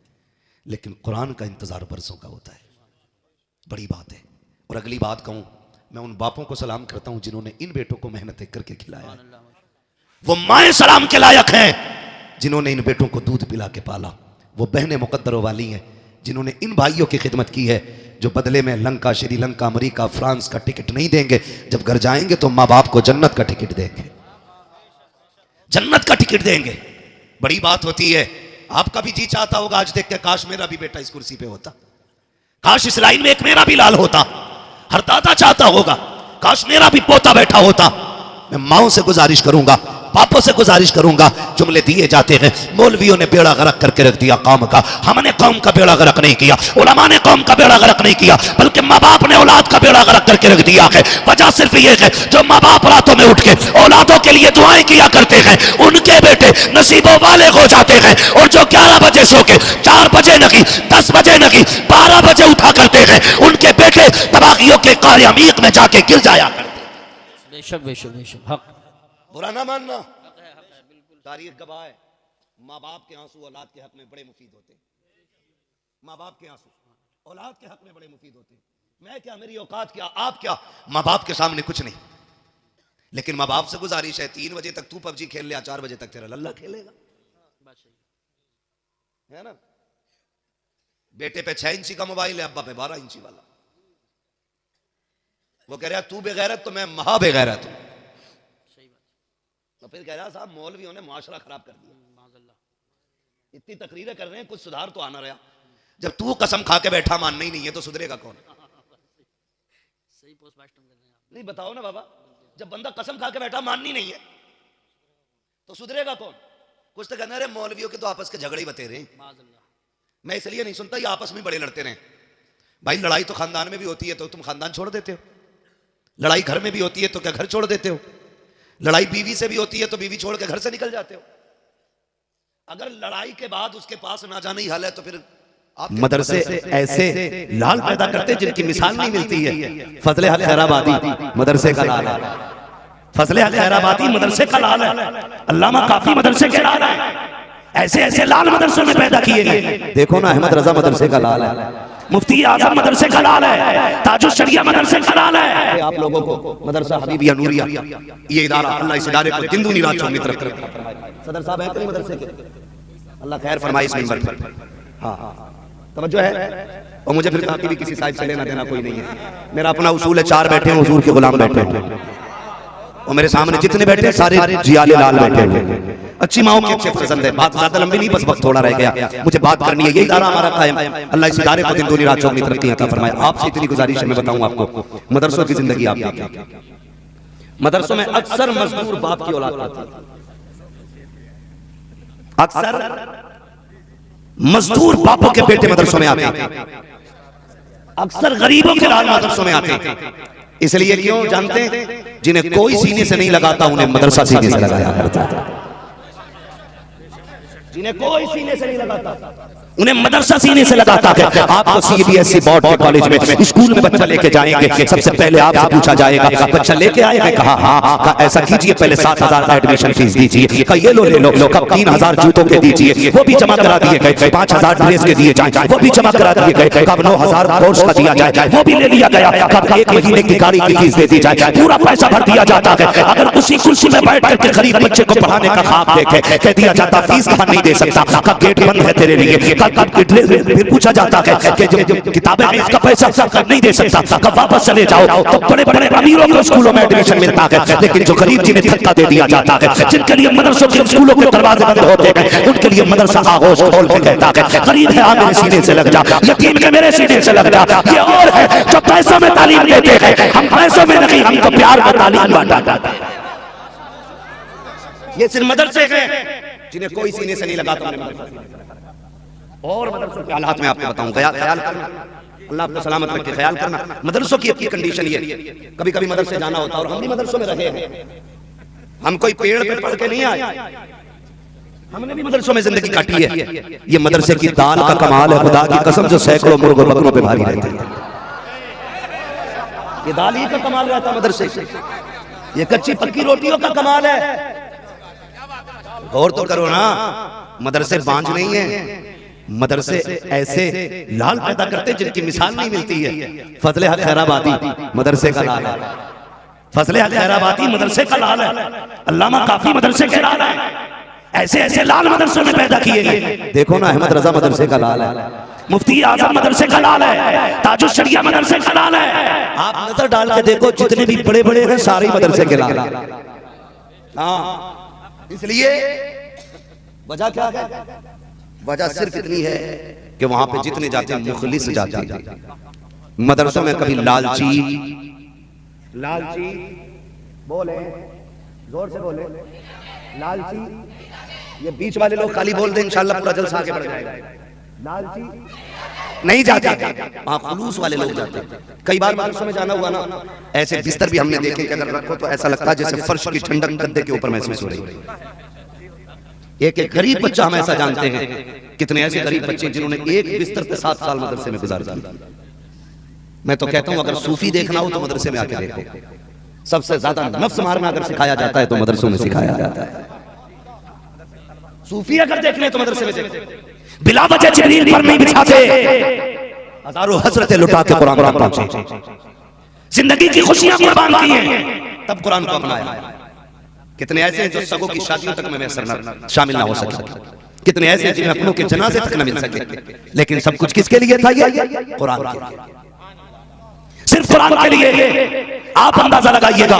लेकिन कुरान का इंतजार बरसों का होता है। बड़ी बात है। और अगली बात कहूं, मैं उन बापों को सलाम करता हूं जिन्होंने इन बेटों को मेहनत करके खिलाया है। वो माए सलाम के लायक हैं जिन्होंने इन बेटों को दूध पिला के पाला। वो बहनें मुकद्दरों वाली हैं जिन्होंने इन भाइयों की खिदमत की है, जो बदले में लंका, श्रीलंका, अमेरिका, फ्रांस का टिकट नहीं देंगे, जब घर जाएंगे तो माँ बाप को जन्नत का टिकट देंगे, जन्नत का टिकट देंगे। बड़ी बात होती है। आपका भी जी चाहता होगा आज देख के काश मेरा भी बेटा इस कुर्सी पे होता, काश इस लाइन में एक मेरा भी लाल होता। हर दादा चाहता होगा काश मेरा भी पोता बैठा होता। मैं माओं से गुजारिश करूंगा, बापों से गुजारिश करूंगा। जुमले दिए जाते हैं, मौलवियों ने बेड़ा गर्क करके रख दिया कौम का। हमने कौम का बेड़ा गर्क नहीं किया, उलमा ने कौम का बेड़ा गर्क नहीं किया, बल्कि माँ बाप ने औलाद का बेड़ा गर्क करके रख दिया है। वजह सिर्फ ये है जो माँ बाप रातों में उठ के औलादों के लिए दुआएं किया करते हैं उनके बेटे नसीबों वाले हो जाते हैं। और जो 11 बजे सो के 4 बजे नहीं, 10 बजे नहीं, 12 बजे उठा करते हैं उनके बेटे तबागियों के कार्यामीक में जाके गिर जाया करते हैं। बेशक बेशक बेशक, हक। बुरा ना मानना, तारीख गवाह है। माँ बाप के आंसू औलाद के हक में बड़े मुफीद होते हैं। माँ बाप के आंसू औलाद के हक में बड़े मुफीद होते हैं। मैं क्या, मेरी औकात क्या, आप क्या, माँ बाप के सामने कुछ नहीं। लेकिन माँ बाप से गुजारिश है 3 बजे तक तू पबजी खेल ले, 4 बजे तक तेरा लल्ला खेलेगा, है ना। बेटे पे 6 इंची का मोबाइल है, अब्बा पे 12 इंची वाला। वो कह रहा तू बेगैरत तो मैं महा बेगैरत हूं। तो फिर कह रहा साहब मौलवियों ने मुआशरा खराब कर दिया। इतनी तकरीरें कर रहे हैं, कुछ सुधार तो आना रहा। जब तू कसम खा के बैठा मानना ही नहीं है तो सुधरेगा कौन? सही पोस्टमार्टम कर रहे हैं नहीं, बताओ ना बाबा। जब बंदा कसम खा के बैठा माननी नहीं है तो सुधरेगा कौन? कुछ तो कहना अरे मौलवियों के तो आपस के झगड़े ही बतेरे हैं। मैं इसलिए नहीं सुनता, ये आपस में बड़े लड़ते रहे। भाई लड़ाई तो खानदान में भी होती है, तो तुम खानदान छोड़ देते हो। लड़ाई घर में भी होती है, तो क्या घर छोड़ देते हो? लड़ाई बीवी से भी होती है, तो बीवी छोड़ के घर से निकल जाते हो। अगर लड़ाई के बाद उसके पास ना जाने ही हाल है, तो फिर आप मदरसे ऐसे लाल पैदा करते जिनकी मिसाल नहीं मिलती है। फजले हक खैराबादी मदरसे का लाल है, फजले हक खैराबादी मदरसे का लाल है, अल्लामा काफी मदरसे के लाल है। ऐसे ऐसे लाल मदरसों में पैदा किए गए। देखो ना, अहमद रजा मदरसे का लाल है, मुफ्ती आजम मदरसे का लाल है, ताजुल शरिया मदरसे का लाल है। आप लोगों को मदरसा हबीबिया नूरिया, ये इदारा, अल्लाह इस इदारे को दिन दूनी रात चौगनी तरफ करे। सदर साहब है कि मदरसे के, अल्लाह खैर फरमाए इस मिंबर पर। हाँ तवज्जो है। और मुझे फिर बाकी भी किसी साहिब से लेना देना कोई नहीं है। मेरा अपना उसूल है, 4 बैठे हैं हुजूर के गुलाम बैठे हैं, और मेरे सामने जितने बैठे हैं सारे जियाले लाल बैठे हुए। अच्छी माओ के अच्छे फर्जंद है। बात ज्यादा लंबी नहीं, बस वक्त थोड़ा रह गया, मुझे बात करनी है। ये इदारा हमारा कायम, अल्लाह इस इदारे को दिन दूनी रात चौगनी तरक्की अता फरमाए। आपसे इतनी गुजारिश है, मैं बताऊं आपको, मदरसों की जिंदगी आप देखें, मदरसों में अक्सर मजदूर बाप की औलाद आती है, अक्सर मजदूर बापों के बेटे मदरसों में आते हैं, अक्सर गरीबों के लाल मदरसों में आते हैं। इसलिए क्यों जानते हैं? जिन्हें कोई सीने से नहीं लगाता उन्हें मदरसा सीने से लगाया करता है। जिन्हें कोई सीने से नहीं लगाता उन्हें मदरसा सीने से लगाता है। आपको सीबीएसई बोर्ड के कॉलेज में स्कूल में बच्चा लेके जाएंगे, सबसे पहले आपसे पूछा जाएगा बच्चा लेके आएगा? कहा हाँ। ऐसा कीजिए, पहले 7,000 का एडमिशन फीस दीजिए। ये लो ले लो। कब 3,000 जूतों के दीजिए, वो भी जमा करा दिए गए। 5,000 ड्रेस के दिए जाए, वो भी जमा करा दिए गए। कब 9,000 कोर्स का दिया जाए, वो भी ले लिया गया। कब 1 महीने की गाड़ी की फीस दे दी जाए, पूरा पैसा भर दिया जाता है। अगर उसी कुर्सी में बैठ करके गरीब बच्चे को पढ़ाने का ख्वाब देखे, कह दिया जाता फीस कहाँ नहीं दे सकता, कब गेट बंद है तेरे लिए, कब फिर पूछा जाता है कि जो किताबें हैं इसका पैसा नहीं दे सकता, कब वापस चले जाओ। तो बड़े बड़े अमीरों को स्कूलों में एडमिशन मिलता है, लेकिन जो गरीब जिन्हें धक्का दे दिया जाता है, जिनके लिए मदरसों के स्कूलों के दरवाजे बंद होते हैं, उनके लिए मदरसा आगोश खोल के कहता है गरीब है आप मेरे सीने से लग जा, यतीम है मेरे सीने से लग जा। ये और है जो पैसों में तालीम देते हैं, हम पैसों में नहीं, हमको प्यार में तालीम बांटा जाता है। ये सिर्फ मदरसे हैं जिन्हें कोई सीने से नहीं लगाता। और मदरसों के हालात में आपको बताऊं, ख्याल करना, अल्लाह आपको सलामत रखे, ख्याल करना। मदरसों की अपनी कंडीशन ये, कभी कभी मदरसे जाना होता है, और हम भी मदरसों में रहे हैं। हम कोई पेड़ पे पढ़ के नहीं आए, हमने भी मदरसों में जिंदगी काटी है। ये मदरसे की दाल का कमाल है, खुदा की कसम, जो सैकड़ों मुर्गों बकरों पे भारी रहती है। ये दाल ही का कमाल रहता है मदरसे से, ये कच्ची पक्की रोटियों का कमाल है। गौर तो करो ना, मदरसे बांझ नहीं है, मदरसे ऐसे लाल पैदा करते जिनकी मिसाल नहीं मिलती है। फजले हक खैराबादी मदरसे का लाल है, फजले हक खैराबादी मदरसे का लाल है, अल्लामा काफी मदरसे के लाल है। ऐसे ऐसे लाल मदरसों में पैदा किए गए। देखो ना, अहमद रजा मदरसे का लाल है, मुफ्ती आजम मदरसे का लाल है, ताजुल शरिया मदरसे का लाल है। आप नजर डाल के देखो, जितने भी बड़े बड़े हैं सारे मदरसे के लाल है। हाँ, इसलिए वजह क्या है? वजह सिर्फ इतनी है कि वहां पे जितने जाते हैं मुखलिस जाते हैं। मदरसों में कभी लालची बोले, जोर से बोले, लालची, ये बीच वाले लोग खाली बोल दें इंशाल्लाह पूरा जलसा आगे बढ़ जाएगा। लालची नहीं जाते, वहां खुलूस वाले लोग जाते हैं। कई बार मदरसों में जाना हुआ ना, ऐसे बिस्तर भी हमने देखे कि अगर रखो तो ऐसा लगता है जैसे फर्श की ठंडक गद्दे के ऊपर महसूस हो रही है। एक एक गरीब बच्चा हम ऐसा जानते हैं, कितने ऐसे गरीब बच्चे जिन्होंने एक बिस्तर पे 7 साल मदरसे में गुजार दिए। मैं तो कहता हूं अगर सूफी देखना हो तो मदरसे में आके देखो। सबसे ज्यादा नफ्स मारना अगर सिखाया जाता है तो मदरसों में सिखाया जाता है। सूफी अगर देखने तो मदरसे में देखो। बिला वजह जिब्रील पर नहीं बिछाते, हजारों हसरतें लुटा के कुरान तक पहुंचे, जिंदगी की खुशियां कुर्बान की हैं, तब कुरान को अपनाया। कितने ऐसे हैं जो सगों की शादियों तक में शामिल ना हो सके, कितने ऐसे हैं जिन्हें अपनों के जनाजे तक न मिल सके, लेकिन सब कुछ किसके लिए था? ये कुरान के लिए। सिर्फ कुरान के लिए। आप अंदाजा लगाइएगा,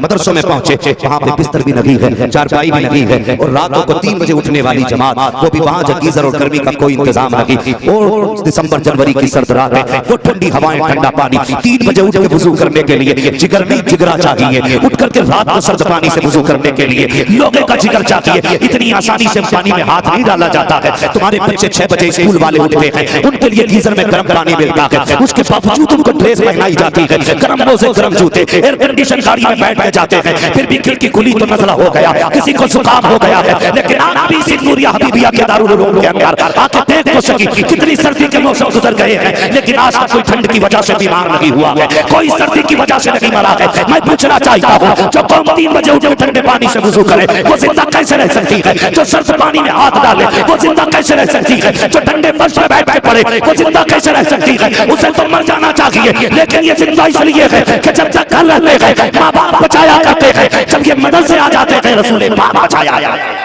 मदरसों में पहुंचे, वहां पे बिस्तर भी लगी है, चारपाई भी लगी है, और रातों को 3 बजे उठने वाली जमात, वो भी वहां जब गीजर और गर्मी का कोई इंतजाम नहीं, और दिसंबर जनवरी की सर्द रात है, वो ठंडी हवाएं, ठंडा पानी, 3 बजे उठ के वुजू करने के लिए जिगर नहीं जिगरा चाहिए, उठ करके रात को सर्द पानी से वुजू करने के लिए लोगों का जिगर चाहिए। इतनी आसानी से पानी में हाथ नहीं डाला जाता है। तुम्हारे बच्चे 6 बजे स्कूल वाले उठते हैं, उनके लिए गीजर में गर्म पानी मिलता है, उसके बावजूद उनको ड्रेस पहनाई जाती है, गर्म मोजे गर्म जूते, एयर कंडीशन गाड़ी में बैठ के जाते हैं, फिर भी खिड़की खुली तो नजला हो गया, किसी को जुकाम हो गया है, लेकिन आप भी सिद्दूरिया हबीबिया के दारुल उलूम के अंदर आके देख तो सकी कितनी सर्दी के मौसम गुजर गए हैं, लेकिन आज तक कोई ठंड की वजह से बीमार नहीं हुआ है, कोई सर्दी की वजह से नहीं मरा है। मैं पूछना चाहता हूँ, जो कौम 3 बजे उठे ठंडे पानी से वुजू करे, वो जिंदा कैसे रह सकती है? जो सर्द पानी में हाथ डाले, वो जिंदा कैसे रह सकती है? जो ठंडे फर्श में बैठ पड़े, वो जिंदा कैसे रह सकती है? उसे तो मर जाना चाहिए, लेकिन ये जिंदा इसलिए है कि जब तक घर रहते हैं माँ बाप बचाया करते हैं, जब ये मदरसे आ जाते हैं रसूल पाक बचाया जाता है।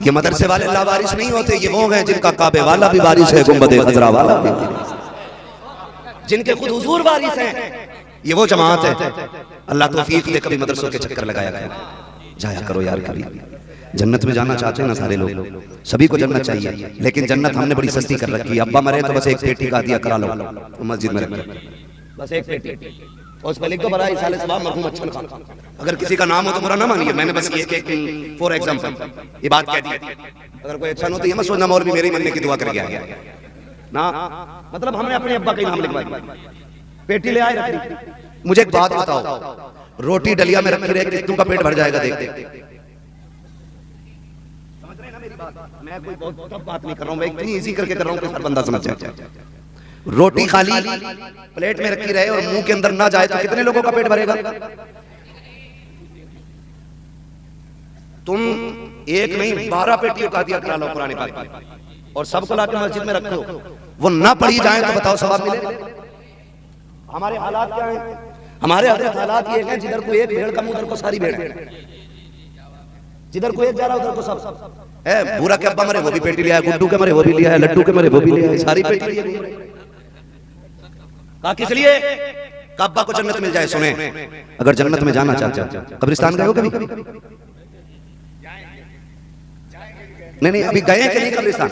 ये मदरसे वाले लावारिस नहीं होते, ये वो हैं जिनका काबे वाला भी वारिस है, गुंबदे खजरा वाला भी, जिनके खुद हुजूर वारिस हैं। ये वो जमात है। अल्लाह तौफीक दे, कभी मदरसों के चक्कर लगाया करो, जाया करो यार। कभी जन्नत में जाना चाहते हैं ना सारे लोग, सभी को जन्नत चाहिए, लेकिन जन्नत हमने बड़ी सस्ती कर रखी है। अब्बा मरे तो बस एक पेटी का दिया करा लो मस्जिद में रख, बस एक पेटी, और उस पर लिख दो बड़ा इसाले सवाब मरहूम अच्छन खान। अगर किसी का नाम हो तो बुरा ना मानिए, मैंने बस एक फॉर एग्जांपल ये बात कह दी। अगर कोई अच्छा हो तो ये मत सोचना मौलवी मेरे मरने की दुआ कर गया ना, मतलब हमने अपने अब्बा का नाम लिखवाई, पेटी ले आए रखी। मुझे एक बात बताओ, रोटी डलिया में रखी रहे कितनों का पेट भर जाएगा? देख, समझ रहे ना मेरी बात? मैं कोई बहुत टफ बात नहीं कर रहा हूं, मैं इतनी इजी करके कर रहा हूं कि हर बंदा समझ जाए। रोटी खाली प्लेट में रखी रहे और मुंह के अंदर ना जाए तो कितने लोगों का पेट भरेगा? तुम एक नहीं 12 पेटियों का दिया करा लो कुरान पाक, और सबको लाके मस्जिद में रखो, वो ना पढ़ी जाए तो बताओ सवाब मिले? हमारे हालात क्या हैं? हमारे हालात ये हैं, जिधर को एक भेड़ का उधर को सारी भेड़, जिधर को एक जा रहा उधर को सब है। बुरा के अब्बा मरे वो भी पेटी लिया है, गुड्डू के मरे वो भी लिया है, लड्डू के मरे वो भी लिया है, सारी पेटी लिए। किस लिए? अब्बा को जन्नत मिल जाए। सुने, अगर जन्नत में जाना चाहते हो, कब्रिस्तान गए हो कभी? नहीं, अभी गए कि नहीं कब्रिस्तान?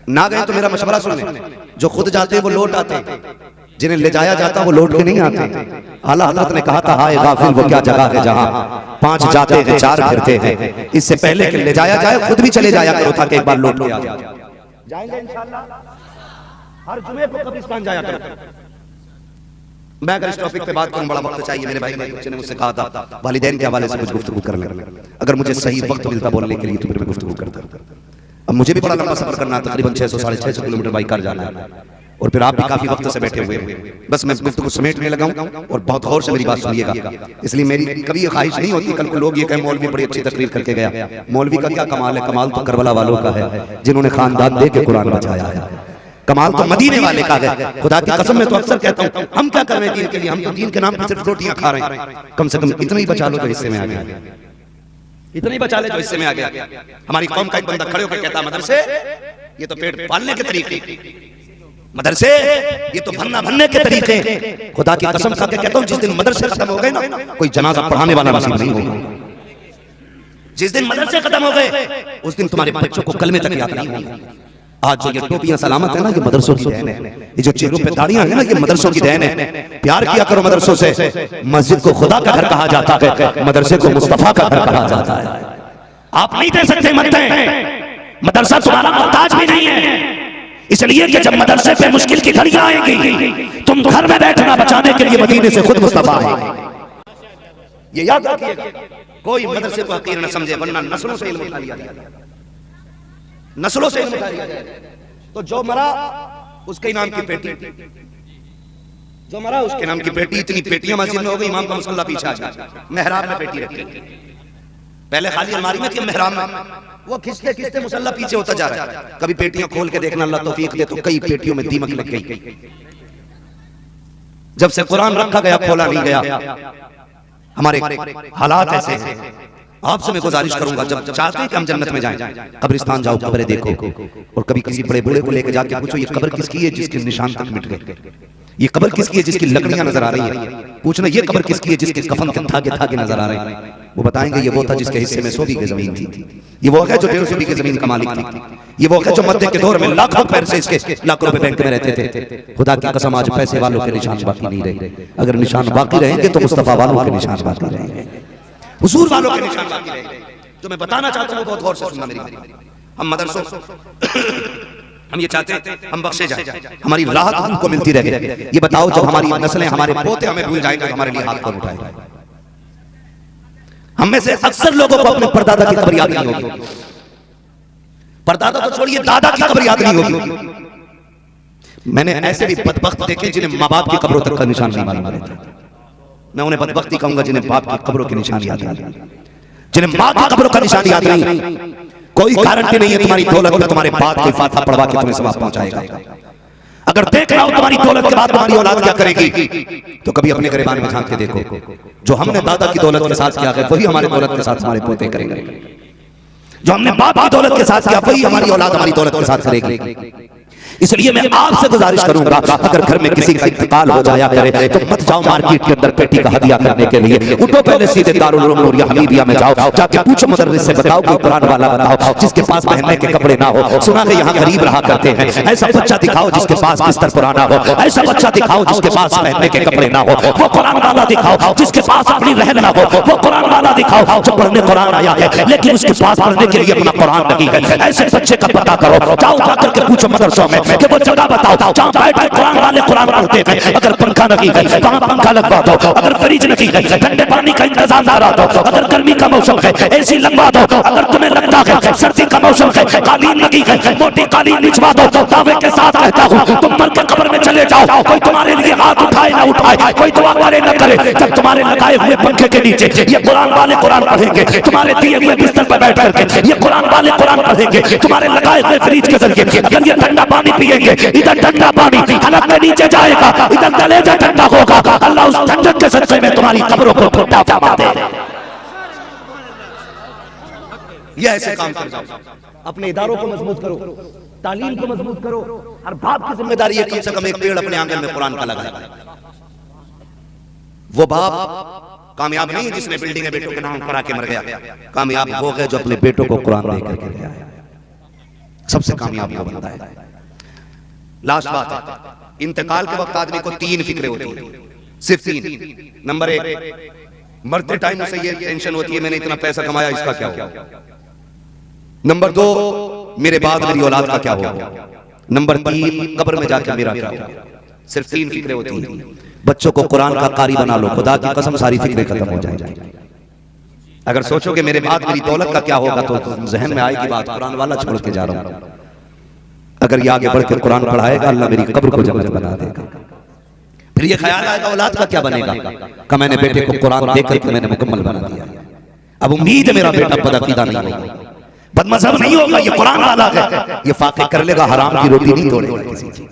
ना गए तो मेरा मशवरा सुन लें, जो खुद जाते हैं वो लौट आते हैं, जिन्हें ले जाया जाता वो लौट के नहीं आते। आला हज़रत ने कहा था, हाय गाफिल वो क्या जगह है जहां 5 जाते हैं 4 फिरते हैं। इससे पहले कि ले जाया जाए खुद भी चले जाया करो ताकि एक बार लौट के आ जाए। जाएंगे इंशाअल्लाह, हर जुमे को कब्रिस्तान जाया करो। मैं अगर इस टॉपिक पे बात करूं, बड़ा वक्त चाहिए। मेरे भाई ने मुझसे कहा था वालिदैन के हवाले से कुछ गुफ्तगू कर लें, अगर मुझे सही वक्त मिलता बोलने के लिए तो फिर मैं गुफ्तगू करता। अब मुझे भी बड़ा लंबा सफर करना है, तकरीबन 600 साढ़े 600 किलोमीटर बाइक कर जाना है, और फिर आप भी काफी वक्त से बैठे हुए हैं। बस मैं गुफ्तगू समेटने लगा हूं, और बहुत गौर से मेरी बात सुनिएगा। इसलिए मेरी कभी ये ख्वाहिश नहीं होती कल को लोग ये कहें मौलवी बड़ी अच्छी तकरीर करके गया। मौलवी का क्या कमाल है? कमाल तो करबला वालों का है जिन्होंने खानदान दे के कुरान बचाया है। कमाल तो मदीने वाले का है। खुदा की कसम, मैं तो अक्सर कहता हूं, हम क्या कर रहे हैं दीन के लिए? हम तो दीन के नाम पर सिर्फ रोटियां खा रहे हैं। कम से कम इतना ही बचा लो जो हिस्से में आ गया, इतना ही बचा ले जो हिस्से में आ गया। हमारी कौम का एक बंदा खड़े होकर कहता, मदरसे ये तो पेट पालने के तरीके, मदरसे ये तो भरने के तरीके। खुदा की कसम खा के कहता हूं, जिस दिन मदरसे खत्म हो गए ना, कोई जनाजा पढ़ाने वाला नसीब नहीं होगा। जिस दिन मदरसे खत्म हो गए उस दिन तुम्हारे बच्चों को कलमे तक याद नहीं होगा। आज जो ये टोपियां सलामत है ना, ये मदरसों की देन है। ये जो चेहरों पे दाढ़ियां है ना, ये मदरसों की देन है। प्यार किया करो मदरसों से। मस्जिद को खुदा का घर कहा जाता है, मदरसे को मुस्तफा का घर कहा जाता है। आप नहीं दे सकते, मत दें। मदरसा तुम्हारा मोहताज भी नहीं है, इसलिए कि जब मदरसे पे मुश्किल की घड़ियां आएंगी, तुम घर में बैठना बचाने के लिए मदीने से खुद मुस्तफा आएंगे। ये याद रखिएगा, कोई मदरसे को हकीर न समझे, वरना नस्लों से इल्म उठा लिया जाएगा, नस्लों से इल्म उठा लिया जाएगा। तो जो मरा उसके नाम की पेटी, जो मरा उसके नाम की पेटी। इतनी पेटियां मस्जिद में हो गई, इमाम का मुसल्ला पीछे आ गया, मेहराब में पेटी रखी। पहले खाली अलमारी में थी, मेहराब में वो खिंचते खिंचते मुसल्ला पीछे होता जा रहा है। कभी पेटियां खोल के देखना, अल्लाह तौफीक दे तो कई पेटियों में दीमक लग गई। जब से कुरान रखा गया खोला नहीं गया। हमारे हालात ऐसे हैं। आपसे मैं गुजारिश करूंगा, जब चाहते हैं कि हम जन्नत में जाएं, कब्रिस्तान जाओ, कब्रें देखो, और कभी किसी बड़े बूढ़े को लेकर जाके पूछो ये कब्र किसकी है जिसके निशान तक मिट गए, ये कब्र किसकी है जिसकी लकड़ियां नजर आ रही है, पूछना ये कब्र किसकी है जिसके कफन के धागे धागे नजर आ रहे हैं। वो बताएंगे ये वो था जिसके हिस्से में 100 बीघे जमीन थी, ये वो है जो 150 बीघे जमीन का मालिक थी, ये वो है जो मध्य के दौर में लाखों पैसे इसके लाखों रुपए बैंक में रहते थे। खुदा की कसम आज पैसे वालों के निशान बाकी नहीं रहे। अगर निशान बाकी रहेंगे तो मुस्तफा वालों के निशान बाकी रहेंगे, हुजूर वालों के निशान बाकी रहेंगे। जो मैं बताना चाहता हूँ बहुत गौर से सुनना मेरी बात। हम मदरसों हम ये चाहते हैं हम बख्शे जाए, हमारी राहत हमको मिलती रहे। ये बताओ जब हमारी नस्लें हमारे पोते हमें भूल जाएंगे तो हमारे लिए हाथ कौन उठाएगा? हम में से अक्सर लोगों को अपने परदादा की कब्र याद नहीं होगी। परदादा तो छोड़िए, दादा की कब्र याद नहीं होगी। मैंने ऐसे भी बदबख्त देखे जिन्हें माँ बाप की कब्रों तक का निशान नहीं मालूम रहता। मैं उन्हें बदबख्ती कहूंगा जिन्हें बाप की कब्रों के निशान याद नहीं, जिन्हें माँ की कब्रों का निशान याद नहीं। कोई गारंटी नहीं है तुम्हारी दौलत में तुम्हारे बाद कोई फातिहा पढ़वा के तुम्हें सवाब पहुंचाएगा। अगर देख रहा हो तुम्हारी दौलत के बाद तुम्हारी औलाद क्या करेगी, तो कभी अपने गिरबान में झांक के देखो। जो हमने दादा की दौलत के साथ किया है वही हमारे दौलत के साथ हमारे पोते करेंगे। जो हमने बाप की दौलत के साथ किया वही हमारी औलाद हमारी दौलत के साथ करेगी। इसलिए मैं आपसे गुजारिश करूंगा, अगर घर में किसी का इंतकाल हो जाया करे तो मत जाओ मार्केट के अंदर पेटी का हदिया करने के लिए। उठो पहले सीधे दारुल उलूम नूरिया हमीदिया में जाओ, जाके पूछो मुदर्रिस से, बताओ कोई कुरान वाला बताओ जिसके पास पहनने के कपड़े ना हो। सुना है यहाँ गरीब रहा करते हैं, ऐसा बच्चा दिखाओ जिसके पास बिस्तर पुराना हो, ऐसा बच्चा दिखाओ जिसके पास पहनने के कपड़े ना हो। वो कुरान वाला दिखाओ जिसके पास अपनी रहन ना हो, वो कुरान वाला दिखाओ जो पढ़ने कुरान आया है लेकिन उसके पास पढ़ने के लिए अपना कुरान नहीं है। ऐसे बच्चे का पता करो, जाओ जाकर के पूछो मदरसों में कि वो जगह बताओ जहां बैठ के कुरान वाले कुरान पढ़ते हैं। अगर पंखा नहीं है वहां पंखा लगवा दो, अगर फ्रिज नहीं है ठंडे पानी का इंतजाम ना रहा दो, अगर गर्मी का मौसम है एसी लगवा दो, अगर तुम्हें लगता है सर्दी का मौसम है कालीन लगी है मोटी कालीन बिछवा दो। दावे के साथ कहता हूं तुम मर के कब्र में चले जाओ, कोई तुम्हारे लिए हाथ उठाए ना उठाए, कोई दुआ करे ना करे, जब तुम्हारे लगाए हुए पंखे के नीचे ये कुरान वाले कुरान पढ़ेंगे, तुम्हारे दिए हुए बिस्तर पर बैठ करके ये कुरान वाले कुरान पढ़ेंगे, तुम्हारे लगाए हुए फ्रिज के जरिए अगर ये ठंडा पानी पिएंगे, इधर ठंडा पानी हलक में नीचे जाएगा, इधर कलेजा ठंडा होगा। अल्लाह उस ठंडक के सदक़े में तुम्हारी कब्रों को ठंडा फरमा दे। ये ऐसे काम कर जाओ, अपने इदारों को मजबूत करो, तालीम को मजबूत करो। हर बाप की जिम्मेदारी है कम से कम एक पेड़ अपने आंगन में कुरान का लगाए। वो बाप कामयाब नहीं जिसने बिल्डिंग बेटों के नाम करा के मर गया, कामयाब हो गए जो अपने बेटों को कुरान दे करके गया है। सबसे कामयाब वो बंदा है। लास्ट बात है, इंतकाल के वक्त आदमी को 3 फिक्रें होती हैं, सिर्फ 3। नंबर 1, मरते टाइम से ये टेंशन होती है मैंने इतना पैसा कमाया इसका क्या होगा। नंबर 2, मेरे बाद मेरी औलाद का क्या होगा। नंबर 3, कब्र में जाकर मेरा क्या होगा। सिर्फ 3 फिक्रें होती हैं। बच्चों को कुरान का कारी बना लो, खुदा की कसम सारी फिक्रें खत्म हो जाएंगी। अगर सोचोगे मेरे बाद मेरी दौलत का क्या होगा तो जहन में आएगी बात कुरान वाला छोड़ के जा रहा हूं। अगर ये आगे बढ़ के कुरान पढ़ाएगा अल्लाह मेरी कब्र को जन्नत बना देगा। फिर ये ख्याल आएगा औलाद का क्या बनेगा, का मैंने बेटे को कुरान देकर के मैंने मुकम्मल बना दिया। अब उम्मीद है मेरा बेटा बदअकीदा नहीं होगा, बदमज़हब नहीं होगा, ये कुरान वाला है, ये फाक़े कर लेगा, हराम की रोटी नहीं तोड़ेगा किसी की।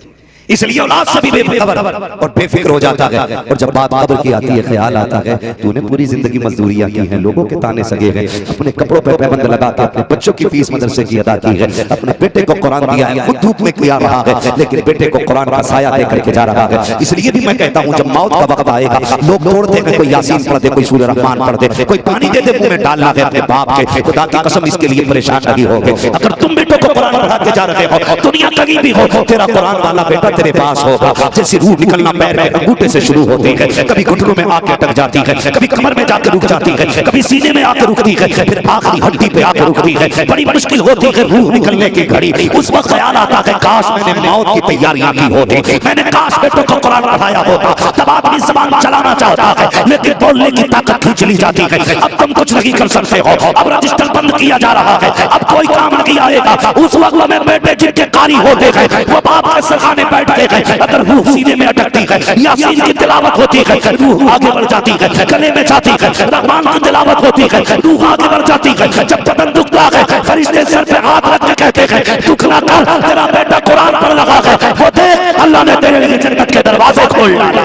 इसलिए औलाद से भी बेखबर और बेफिक्र हो जाता है। और जब बात कब्र की आती है ख्याल आता है तूने पूरी जिंदगी मजदूरियां की हैं, लोगों के ताने सगे हैं, अपने कपड़ों पर पैबंद लगाता, अपने बच्चों की फीस मदरसे की अदा की है, अपने बेटे को कुरान दिया है, खुद धूप में किया रहा है लेकिन बेटे को कुरान का साया दे करके जा रहा है। इसलिए भी मैं कहता हूँ जब मौत का वक्त आएगा लोग तोड़ते हैं, कोई यासीन पढ़ दे, कोई सूरह रहमान पढ़ दे, कोई पानी दे दे मुंह में डालना है अपने बाप के, खुदा की कसम इसके लिए परेशान नहीं होगे। अगर तुम बेटों को कुरान पढ़ा के जा रहे हो, दुनिया कहीं भी हो, तेरा कुरान वाला बेटा तेरे पास होगा। जैसी रूह निकलना पैर के अंगूठे से शुरू होती है, कभी घुटनों में आके अटक जाती है, कभी कमर में जाकर रुक जाती है, कभी सीने में आकर रुकती है, फिर आखिरी हड्डी पे आकर रुकती है। बड़ी मुश्किल होती है रूह निकलने की घड़ी। उस वक्त ख्याल आता है काश मैंने मौत की तैयारियां की होती, मैंने काश बेटों को कुरान पढ़ाया होता। तब आदमी ज़बान चलाना चाहता है लेकिन बोलने की ताकत खींच ली जाती है। अब तुम कुछ नहीं कर सकते हो, अब रजिस्टर बंद किया जा रहा है, अब कोई काम नहीं आएगा। उस वक्त में बेटे जिनके कारी होते हैं वो बाप के सरखाने बैठ बैठते हैं, अगर रूह सीने में अटकती है, यासीन की तिलावत होती है, रूह आगे बढ़ जाती है, गले में जाती है, रहमान की तिलावत होती है, रूह आगे बढ़ जाती है। जब बदन दुखता है, फरिश्ते सर पे हाथ रख के कहते हैं दुख ना कर, तेरा बेटा कुरान पर लगा है, वो देख अल्लाह ने तेरे लिए जन्नत के दरवाजे खोल डाले।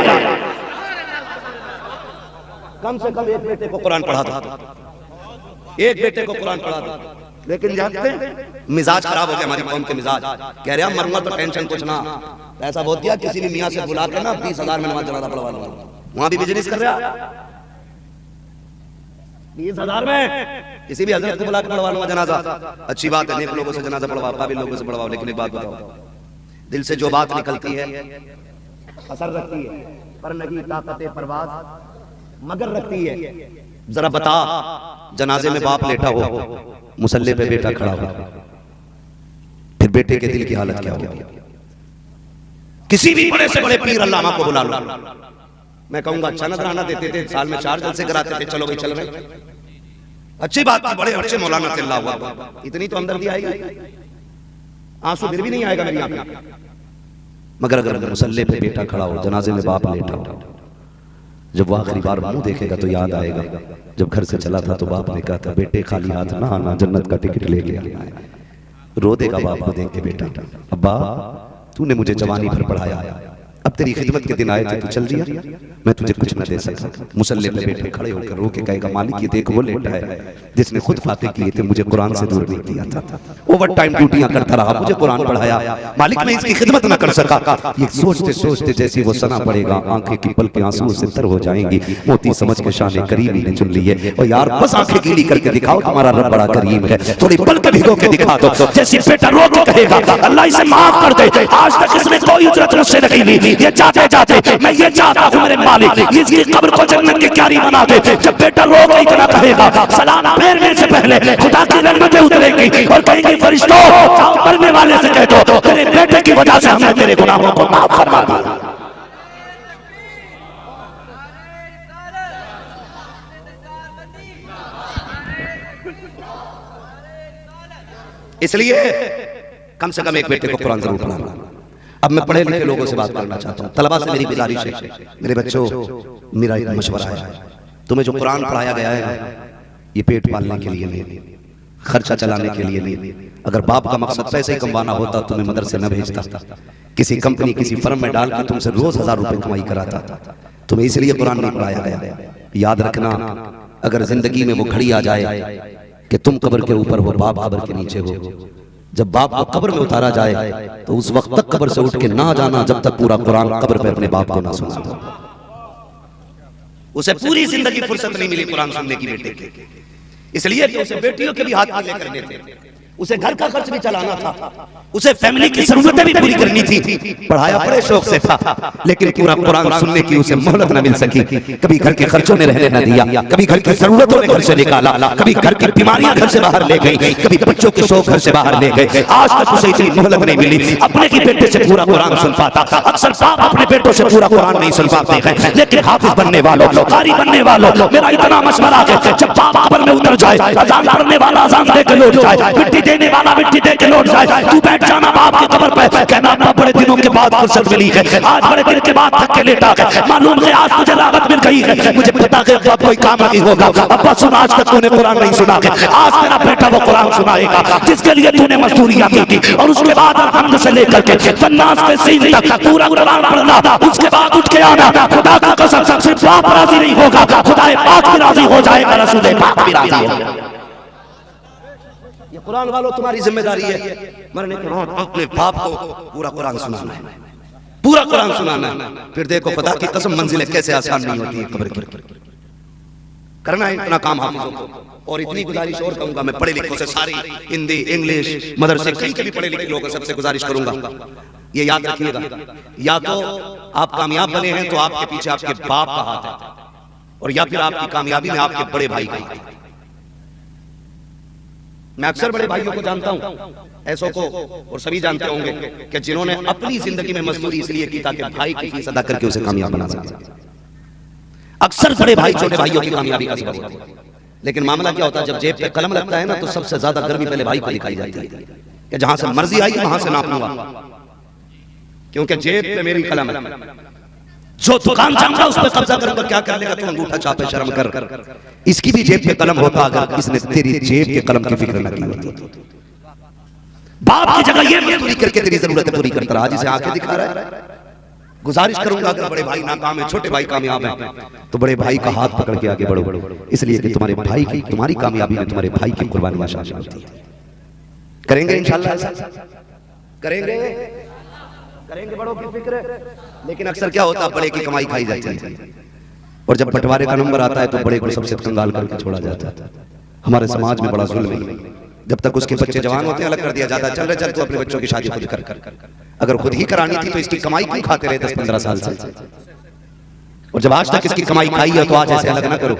कम से कम एक बेटे को कुरान पढ़ा था, एक बेटे को कुरान पढ़ा था। लेकिन जानते हैं मिजाज खराब हो गया हमारी कौम के मिजाज। कह रहे हैं मरूंगा तो टेंशन कुछ ना, ऐसा बोल दिया किसी भी मियाँ से बुला के ना 20,000 में नमाज जनाजा पढ़वा लूंगा। वहां भी बिजनेस कर रहा 20,000 में किसी भी हजरत को बुला के पढ़वा लूंगा जनाजा। अच्छी बात है, नेक लोगों से जनाजा पढ़वाओ, काबिल लोगों से पढ़वाओ, लेकिन एक बात बताओ, दिल से जो बात निकलती है असर रखती है, पर नहीं ताकत परवाज मगर रखती है। जरा बता, जनाजे में बाप लेटा हो, मुसल्ले पे बेटा खड़ा हो, फिर बेटे के दिल की हालत क्या होगी? किसी भी बड़े से बड़े पीर अल्लामा को बुला लो, मैं कहूंगा अच्छा नजराना देते थे, साल में 4 जलसे कराते थे, चलो भाई चल रहे, अच्छी बात थी, बड़े अच्छे मौलाना थे, अल्लाह इतनी तो हमदर्दी आएगी, आंसू फिर भी नहीं आएगा मेरी आंख में। मगर अगर मुसल्ले पे बेटा खड़ा हो, जनाजे में बाप लेटा हो, जब वो आखिरी बार मुंह देखेगा तो याद आएगा जब घर से चला था तो बाप ने कहा था बेटे खाली हाथ ना आना, जन्नत का टिकट लेके आना। रो देगा बाप को देख के बेटा, अब्बा तूने मुझे जवानी भर पढ़ाया, अब तेरी खिदमत के दिन आए थे, तू चल दिया, मैं तुझे कुछ न दे सका। मुसल्ले पे बेटे खड़े होकर रो के कहेगा मालिक ये देख वो लेटा है जिसने खुद फाते किए थे, मुझे कुरान से दूर नहीं किया था, ओवर टाइम ड्यूटियां करता रहा, मुझे कुरान पढ़ाया, मालिक मैं इसकी खिदमत न कर सका। ये सोचते सोचते जैसी वो सना पड़ेगा, आंखें की पल के आंसू से तर हो जाएंगी, मोती समझ के शान करीम ने चुन ली है। और यार बस आंखें गीली करके दिखाओ तुम्हारा रब बड़ा करीम है, थोड़ी पल के भिगो के दिखा दो। जैसी बेटा रो के कहेगा अल्लाह इसे माफ कर दे, आज तक इसने कोई उजरत मुझसे नहीं ली, ये जाते जाते मैं ये चाहता हूँ मेरे मालिक इसकी कब्र को जन्नत की क्यारी बना दे। जब बेटा रो के इतना कहेगा, सलाम फेरने से पहले खुदा की रहमतें उतरेंगी और कहेंगी फरिश्तों जाओ मरने वाले से कह दो तेरे बेटे की वजह से हमने तेरे गुनाहों को माफ फरमा दिया। इसलिए कम से कम एक बेटे को कुरान जरूर पढ़ाना। अब मैं पढ़े लिखे लोगों से बात करना चाहता हूँ, तलबा से मेरी गुजारिश है, मेरे बच्चों मेरा एक मशवरा है, तुम्हें जो कुरान पढ़ाया गया है ये पेट पालने के लिए नहीं, खर्चा चलाने के लिए नहीं। अगर बाप का मकसद पैसे कमाना होता तुम्हें मदरसे न भेजता, किसी कंपनी किसी फर्म में डाल के तुमसे रोज 1000 रुपए कमाई कराता, तुम्हें इसलिए कुरान नहीं पढ़ाया गया। याद रखना, अगर जिंदगी में वो घड़ी आ जाए कि तुम कब्र के ऊपर हो, बाप कब्र के नीचे हो, जब बाप को कब्र में उतारा जाए तो उस वक्त तक कब्र से उठ के ना जाना जब तक पूरा कुरान कब्र पे अपने बाप को ना सुना दो। उसे पूरी जिंदगी फुर्सत नहीं मिली कुरान सुनने की बेटे की, इसलिए कि उसे बेटियों के भी हाथ पीले करने थे, उसे घर का खर्च भी चलाना था, उसे फैमिली की जरूरतें भी पूरी करनी थी। पढ़ाया बड़े शौक से था, लेकिन पूरा कुरान सुनने की उसे मोहलत न मिल सकी। कभी घर के खर्चों में रहने न दिया, कभी घर की जरूरतों ने घर से निकाला, कभी घर की बीमारियां घर से बाहर ले गई, कभी बच्चों के शौक घर से बाहर ले गए। आज तक उसे इतनी मोहलत नहीं मिली अपने की बेटे से पूरा कुरान सुन पाता। अक्सर बाप अपने बेटों से पूरा कुरान नहीं सुन पाते हैं, लेकिन हाफिज बनने वालों, कारी बनने वालों, मेरा इतना मशवरा है जब बाप कब्र में उतर जाए, अजान पढ़ने वाला अजान दे के लौट जाए, मिट्टी देने वाला मिट्टी दे के लौट जाए, तू बैठ जाना बाप की कब्र पे, कहना अब्बा बड़े दिनों के बाद फुर्सत मिली है, आज बड़े दिन के बाद थक के लेटा है, मालूम है आज तुझे राहत मिल गई है, मुझे पता है अब्बा कोई काम नहीं होगा, अब्बा सुन आज तक तूने कुरान नहीं सुना है, आज तेरा बेटा वो कुरान सुनाएगा जिसके लिए तूने मजदूरियां की थी। और उसके बाद अलहम्द से लेकर के फन्नास से सीन तक पूरा कुरान पढ़ना, उसके बाद उठ के आना, खुदा की कसम सिर्फ बाप राजी नहीं होगा, खुदा पाक भी राजी हो जाएगा, रसूल पाक भी राजी होगा। ये कुरान वालों तुम्हारी जिम्मेदारी है, मरने के बाद अपने बाप को पूरा कुरान सुनाना है, पूरा कुरान सुनाना है। फिर देखो खुदा की कसम मंजिलें कैसे आसान नहीं होती है कब्र की। करना है इतना काम हाफिजों को। और इतनी गुजारिश और कहूंगा, मैं पढ़े लिखों से सारी हिंदी इंग्लिश मदरसे कहीं के भी पढ़े लिखे लोगों सबसे गुजारिश करूंगा, ये याद रखिएगा, या तो आप कामयाब बने हैं तो आपके पीछे आपके बाप का हाथ है, और या फिर आपकी कामयाबी में आपके बड़े भाई का हाथ है। मैं अक्सर बड़े भाइयों को जानता हूं, ऐसों को, और सभी जानते होंगे कि जिन्होंने अपनी जिंदगी में मजदूरी इसलिए की ताकि भाई की फीस अदा करके उसे कामयाब बना सके। अक्सर बड़े भाई छोटे भाइयों की कामयाबी का सबब होते हैं, लेकिन मामला क्या होता है, जब जेब पे कलम लगता है ना तो सबसे ज्यादा गर्मी पहले भाई को दिखाई जाती है कि जहां से मर्जी आई वहां से नाप लूंगा। क्योंकि जेब पे मेरी कलम है। जो दुकान जाऊंगा उस पर कब्जा करूंगा, क्या कर लेगा तू? अंगूठा छापे, शर्म कर। इसकी भी जेब पे कलम होता अगर इसने तेरी जेब के कलम की फिक्र न की होती। बाप की जगह ये मजदूरी करके तेरी जरूरतें पूरी करता रहा, जिसे आंखें दिखा रहा है। गुजारिश करूंगा अगर बड़े भाई नाकाम है, छोटे भाई कामयाब है, तो बड़े भाई का हाथ पकड़ के आगे बढ़ो, इसलिए कि तुम्हारे भाई की, तुम्हारी कामयाबी में तुम्हारे भाई की कुर्बानियां शामिल होती है। करेंगे इंशाल्लाह, करेंगे करेंगे, बड़ों की फिक्र। लेकिन अक्सर क्या होता है, बड़े की कमाई खाई जाती है, और जब बंटवारे का नंबर आता है तो बड़े को सबसे कंगाल करके छोड़ा जाता है। हमारे समाज में बड़ा जुल्म है, जब तक उसके बच्चे जवान होते हैं अलग कर दिया जाता है। चल रहे, चल तू अपने बच्चों की शादी खुद कर। अगर खुद ही करानी थी तो इसकी कमाई क्यों खाते रहे 10-15 साल से? और जब आज तक इसकी कमाई खाई है तो आज ऐसे अलग ना करो,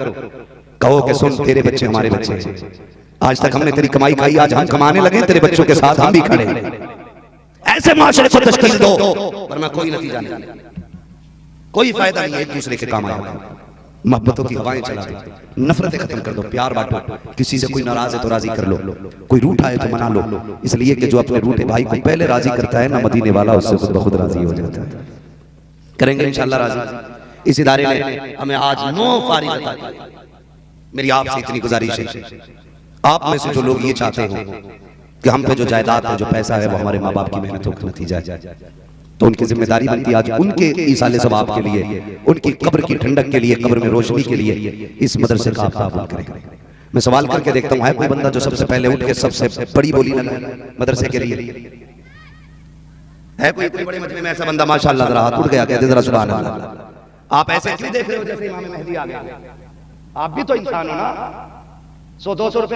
कहो कि सुन तेरे बच्चे हमारे बच्चे हैं, आज तक हमने तेरी कमाई खाई, आज हम कमाने लगे, तेरे बच्चों के साथ हम भी खड़े। ऐसे माशरे को तश्कील दो, वरना कोई नतीजा नहीं, कोई फायदा नहीं है। एक दूसरे के काम आएगा, मोहब्बतों की हवाएं चला दो, नफरतें खत्म कर दो, प्यार बांटो। किसी से कोई नाराज है तो राजी कर लो, कोई रूठा है तो मना लो, इसलिए कि जो अपने रूठे भाई को पहले राजी करता है ना, मदीने वाला उससे खुद ब खुद राजी हो जाता है। करेंगे इंशाल्लाह राजी। इस इदारे ने हमें आज 9 फारिग बता दिया। मेरी आपसे इतनी गुजारिश है, आप में से जो लोग ये चाहते हो कि हम पे जो जायदाद है, जो पैसा है, वो हमारे माँ बाप की मेहनतों का नतीजा है, तो उनकी जिम्मेदारी बनती है आज उनके ईसाले सवाब के लिए, उनकी कब्र की ठंडक के लिए, कब्र में रोशनी के लिए इस मदरसे का आप ताबून करें। मैं सवाल करके देखता हूँ, है कोई बंदा जो सबसे पहले उठ के सबसे बड़ी बोली लगाए मदरसे के लिए? है कोई इतने बड़े मजमे में ऐसा बंदा? माशाअल्लाह, जरा हाथ उठ गया, कहते जरा सुभान अल्लाह। आप ऐसे क्यों देख रहे हो जैसे इमाम मेहदी आ गया? आप भी तो इंसान हो ना। 100-200 रुपए